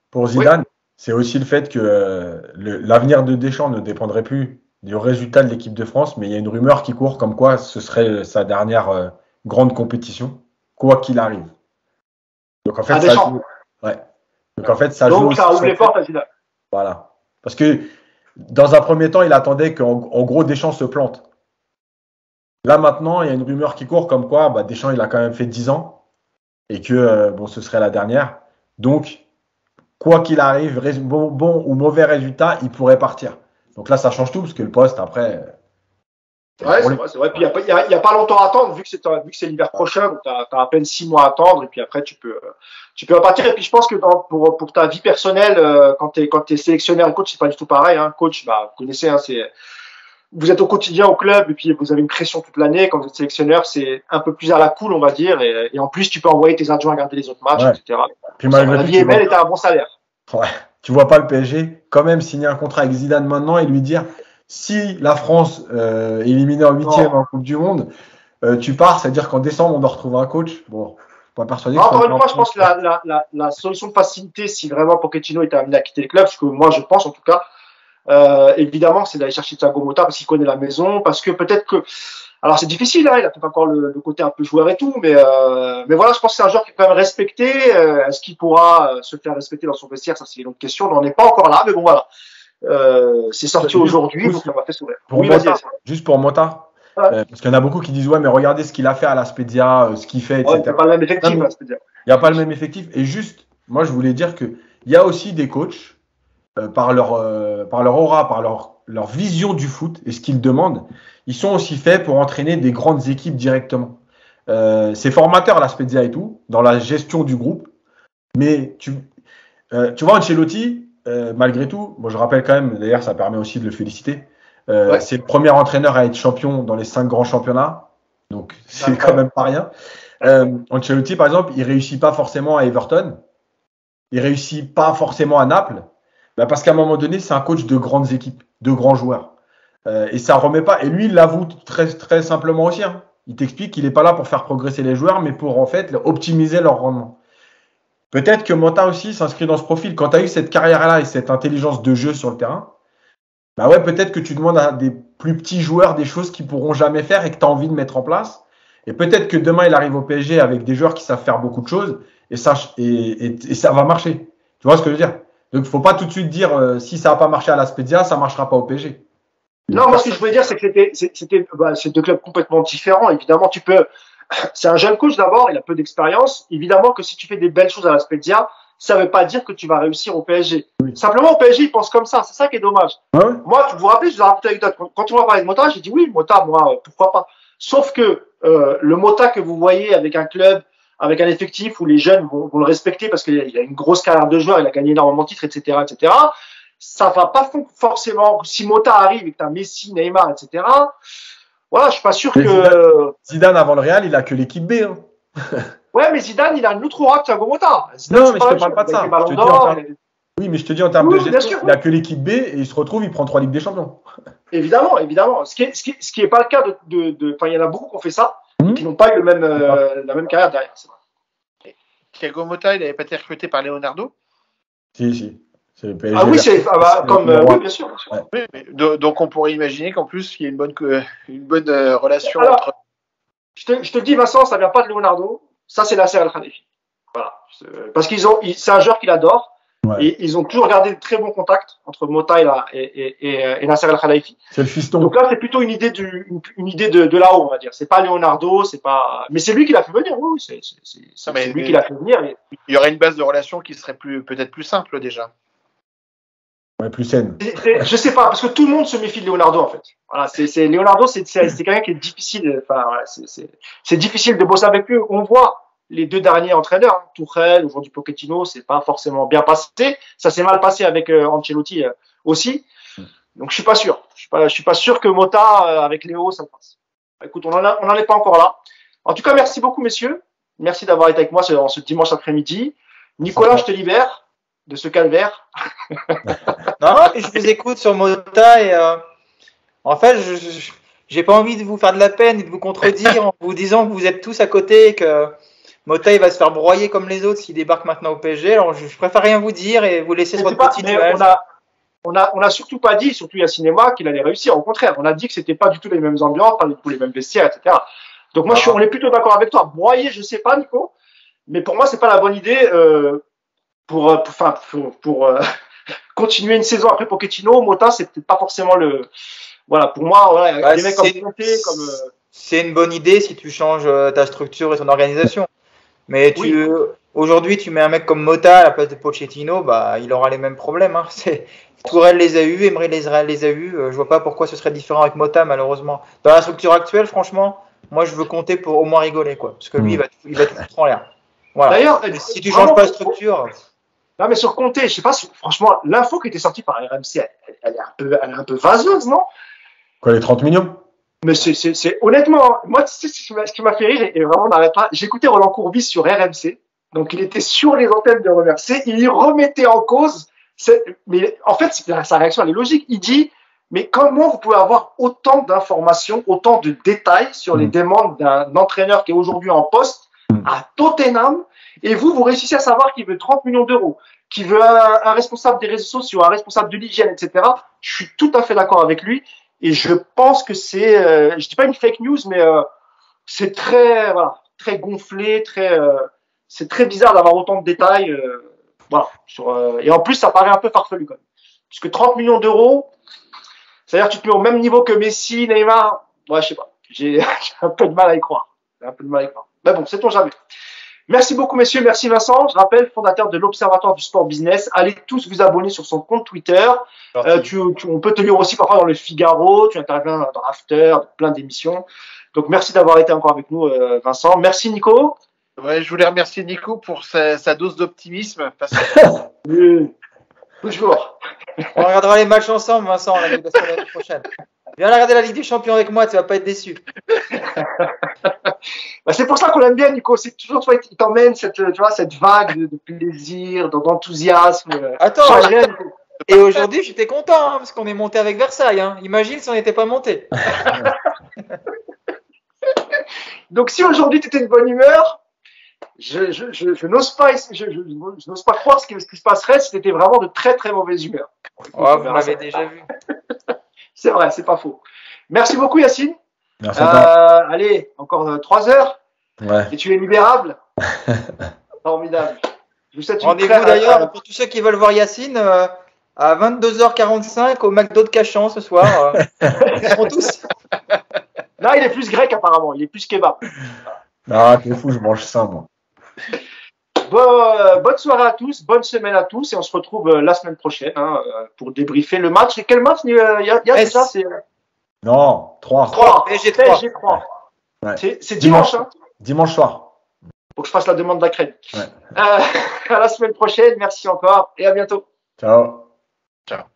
Pour Zidane, c'est aussi le fait que l'avenir de Deschamps ne dépendrait plus du résultat de l'équipe de France, mais il y a une rumeur qui court comme quoi ce serait sa dernière grande compétition, quoi qu'il arrive. Donc en fait, ça joue. Ouais. Donc en fait, ça joue. Donc ça ouvre les portes à Zidane. Voilà. Parce que dans un premier temps, il attendait qu'en gros Deschamps se plante. Là maintenant, il y a une rumeur qui court comme quoi Deschamps il a quand même fait 10 ans et que ce serait la dernière. Donc, quoi qu'il arrive, bon ou mauvais résultat, il pourrait partir. Donc là, ça change tout parce que le poste après. Ouais, c'est vrai. Puis il y a pas longtemps à attendre vu que c'est l'hiver prochain, donc t'as à peine 6 mois à attendre et puis après tu peux repartir. Et puis je pense que pour ta vie personnelle, quand t'es sélectionneur ou coach, c'est pas du tout pareil. Coach, vous connaissez, vous êtes au quotidien au club et puis vous avez une pression toute l'année. Quand vous êtes sélectionneur, c'est un peu plus à la cool, on va dire. Et en plus, tu peux envoyer tes adjoints regarder les autres matchs, etc. Puis malgré la tout, vie est belle et t'as un bon salaire. Ouais. Tu vois pas le PSG quand même signer un contrat avec Zidane maintenant et lui dire si la France est éliminée en 8e en Coupe du Monde, tu pars, c'est-à-dire qu'en décembre on doit retrouver un coach. Bon, je suis pas persuadé. Encore une fois, je pense que la solution de facilité, si vraiment Pochettino était amené à quitter le club, ce que moi je pense en tout cas, évidemment, c'est d'aller chercher Thiago Motta parce qu'il connaît la maison, parce que peut-être que, alors c'est difficile, hein, il a peut-être encore le côté un peu joueur et tout, mais voilà, je pense que c'est un joueur qui est quand même respecté. Est-ce qu'il pourra se faire respecter dans son vestiaire? Ça, c'est une autre question. On n'en est pas encore là, mais bon voilà. C'est sorti aujourd'hui, donc ça m'a fait sourire. Oui, juste pour Motta. Parce qu'il y en a beaucoup qui disent ouais, mais regardez ce qu'il a fait à la Spezia, ce qu'il fait, etc. Il n'y a pas le même effectif à la Spezia. Il n'y a pas le même effectif. Et juste, moi, je voulais dire qu'il y a aussi des coachs, par leur aura, par leur vision du foot et ce qu'ils demandent, ils sont aussi faits pour entraîner des grandes équipes directement. C'est formateur la Spezia et tout, dans la gestion du groupe. Mais tu vois, Ancelotti, malgré tout, moi je rappelle quand même, d'ailleurs ça permet aussi de le féliciter, c'est le premier entraîneur à être champion dans les 5 grands championnats, donc c'est quand même pas rien. Ancelotti par exemple, il réussit pas forcément à Everton, il réussit pas forcément à Naples, parce qu'à un moment donné c'est un coach de grandes équipes, de grands joueurs, et ça remet pas, et lui il l'avoue très, très simplement aussi, hein. Il t'explique qu'il est pas là pour faire progresser les joueurs, mais pour en fait optimiser leur rendement. Peut-être que Motta aussi s'inscrit dans ce profil. Quand tu as eu cette carrière-là et cette intelligence de jeu sur le terrain, bah ouais, peut-être que tu demandes à des plus petits joueurs des choses qu'ils pourront jamais faire et que tu as envie de mettre en place. Et peut-être que demain, il arrive au PSG avec des joueurs qui savent faire beaucoup de choses et ça va marcher. Tu vois ce que je veux dire? Donc, il ne faut pas tout de suite dire si ça n'a pas marché à la Spezia, ça ne marchera pas au PSG. Non, moi, ce que je voulais dire, c'est que c'est deux clubs complètement différents. Évidemment, c'est un jeune coach d'abord, il a peu d'expérience. Évidemment que si tu fais des belles choses à la Spezia, ça ne veut pas dire que tu vas réussir au PSG. Oui. Simplement, au PSG, ils pensent comme ça. C'est ça qui est dommage. Ouais. Moi, vous vous rappelez, je vous ai raconté l'anecdote. Quand on m'a parlé de Motta, j'ai dit oui, Motta, moi, pourquoi pas. Sauf que le Motta que vous voyez avec un club, avec un effectif où les jeunes vont le respecter parce qu'il a une grosse carrière de joueur, il a gagné énormément de titres, etc., etc. Ça va pas forcément. Si Motta arrive et que tu as Messi, Neymar, etc. Voilà, je suis pas sûr que. Zidane avant le Real, il a que l'équipe B. Hein. Ouais, mais Zidane, il a une autre aura que Thiago Motta. Non, mais je te parle pas de ça. Oui, mais je te dis en termes de gestion, il a que l'équipe B et il se retrouve, il prend 3 Ligues des Champions. Évidemment, évidemment. Ce qui est pas le cas enfin, il y en a beaucoup qui ont fait ça, qui n'ont pas eu la même carrière derrière. C'est vrai. Thiago Motta, il n'avait pas été recruté par Leonardo? Si. Ah oui, oui, bien sûr. Ouais. Oui, mais donc on pourrait imaginer qu'en plus il y a une bonne relation entre. Je te dis, Vincent, ça vient pas de Leonardo. Ça, c'est Nasser Al-Khelaifi. Voilà. Parce c'est un joueur qu'il adore. Ouais. Et ils ont toujours gardé de très bons contacts entre Motta et Nasser Al-Khelaifi. C'est le fiston. Donc là, c'est plutôt une idée de là-haut, on va dire. C'est pas Leonardo, mais c'est lui qui l'a fait venir. Oui, c'est lui qui l'a fait venir. Il y aurait une base de relation qui serait peut-être plus simple déjà. Ouais, plus saine. Je sais pas, parce que tout le monde se méfie de Leonardo, en fait. Voilà, Leonardo, c'est quelqu'un qui est difficile. Enfin, voilà, c'est difficile de bosser avec lui. On voit les 2 derniers entraîneurs, hein, Tuchel, aujourd'hui Pochettino, c'est pas forcément bien passé. Ça s'est mal passé avec Ancelotti aussi. Donc je suis pas sûr. Je suis pas sûr que Motta avec Léo ça passe. Écoute, on en est pas encore là. En tout cas, merci beaucoup messieurs. Merci d'avoir été avec moi ce dimanche après-midi. Nicolas, je te libère de ce calvaire. Non, je vous écoute sur Motta et en fait, j'ai pas envie de vous faire de la peine et de vous contredire en vous disant que vous êtes tous à côté et que Motta il va se faire broyer comme les autres s'il débarque maintenant au PSG. Alors je préfère rien vous dire et vous laisser sur votre petite nuage. On a surtout pas dit, surtout Yacine et moi, qu'il allait réussir. Au contraire, on a dit que c'était pas du tout les mêmes ambiances, pas du tout les mêmes vestiaires, etc. Donc moi, on est plutôt d'accord avec toi. Broyer, je sais pas, Nico, mais pour moi, c'est pas la bonne idée pour continuer une saison après Pochettino. Motta, c'est peut-être pas forcément voilà, pour moi, voilà, des mecs comme c'est une bonne idée si tu changes ta structure et ton organisation. Mais aujourd'hui, tu mets un mec comme Motta à la place de Pochettino, bah, il aura les mêmes problèmes. Hein. Tourelle les a eus, Emery les a eus. Je vois pas pourquoi ce serait différent avec Motta, malheureusement. Dans la structure actuelle, franchement, moi, je veux compter pour au moins rigoler, quoi. Parce que lui, il va tout foutre en l'air. Voilà. D'ailleurs, si tu changes pas de structure. Non, mais sur Conte, je sais pas, franchement, l'info qui était sortie par RMC, elle est un peu vaseuse, non? Quoi, les 30 millions? Mais c'est honnêtement, moi, tu sais, ce qui m'a fait rire, et vraiment, on n'arrête pas. J'écoutais Roland Courbis sur RMC. Donc, il était sur les antennes de RMC. Il remettait en cause. Mais en fait, sa réaction, elle est logique. Il dit, mais comment vous pouvez avoir autant d'informations, autant de détails sur les demandes d'un entraîneur qui est aujourd'hui en poste à Tottenham, et vous réussissez à savoir qu'il veut 30 millions d'euros, qu'il veut un responsable des réseaux sociaux, un responsable de l'hygiène, etc. Je suis tout à fait d'accord avec lui. Et je pense que c'est, je dis pas une fake news, mais c'est très, voilà, très gonflé, c'est très bizarre d'avoir autant de détails, voilà. Et en plus, ça paraît un peu farfelu quand même, puisque 30 millions d'euros, c'est-à-dire que tu te mets au même niveau que Messi, Neymar. Ouais, je sais pas, j'ai un peu de mal à y croire. Mais bon, sait-on jamais. Merci beaucoup, messieurs. Merci, Vincent. Je rappelle, fondateur de l'Observatoire du Sport Business. Allez tous vous abonner sur son compte Twitter. On peut te lire aussi parfois dans le Figaro. Tu interviens dans After, plein d'émissions. Donc, merci d'avoir été encore avec nous, Vincent. Merci, Nico. Ouais, je voulais remercier Nico pour sa dose d'optimisme. Parce que... Toujours. On regardera les matchs ensemble, Vincent, l'année prochaine. Viens regarder la Ligue des Champions avec moi, tu vas pas être déçu. Bah, c'est pour ça qu'on l'aime bien, Nico. C'est toujours, toi, il t'emmène cette vague de plaisir, d'enthousiasme. Attends, et aujourd'hui, j'étais content, hein, parce qu'on est monté avec Versailles. Hein. Imagine si on n'était pas monté. Donc, si aujourd'hui tu étais de bonne humeur, je n'ose pas croire ce qui se passerait si tu étais vraiment de très très mauvaise humeur. Oh, vous m'avez déjà vu. C'est vrai, c'est pas faux. Merci beaucoup, Yacine. Merci à toi. Allez, encore 3 heures. Ouais. Et tu es libérable. Formidable. Je vous souhaite une rendez-vous d'ailleurs pour tous ceux qui veulent voir Yacine à 22h45 au McDo de Cachan ce soir. Ils seront tous. Là, il est plus grec apparemment. Il est plus kebab. Ah, t'es fou, je mange ça, moi. Bonne soirée à tous, bonne semaine à tous et on se retrouve la semaine prochaine pour débriefer le match. Et quel match il y a déjà Non, 3. PSG 3. Ouais. C'est dimanche. Hein. Dimanche soir. Faut que je fasse la demande d'accueil. Ouais. À la semaine prochaine, merci encore et à bientôt. Ciao. Ciao.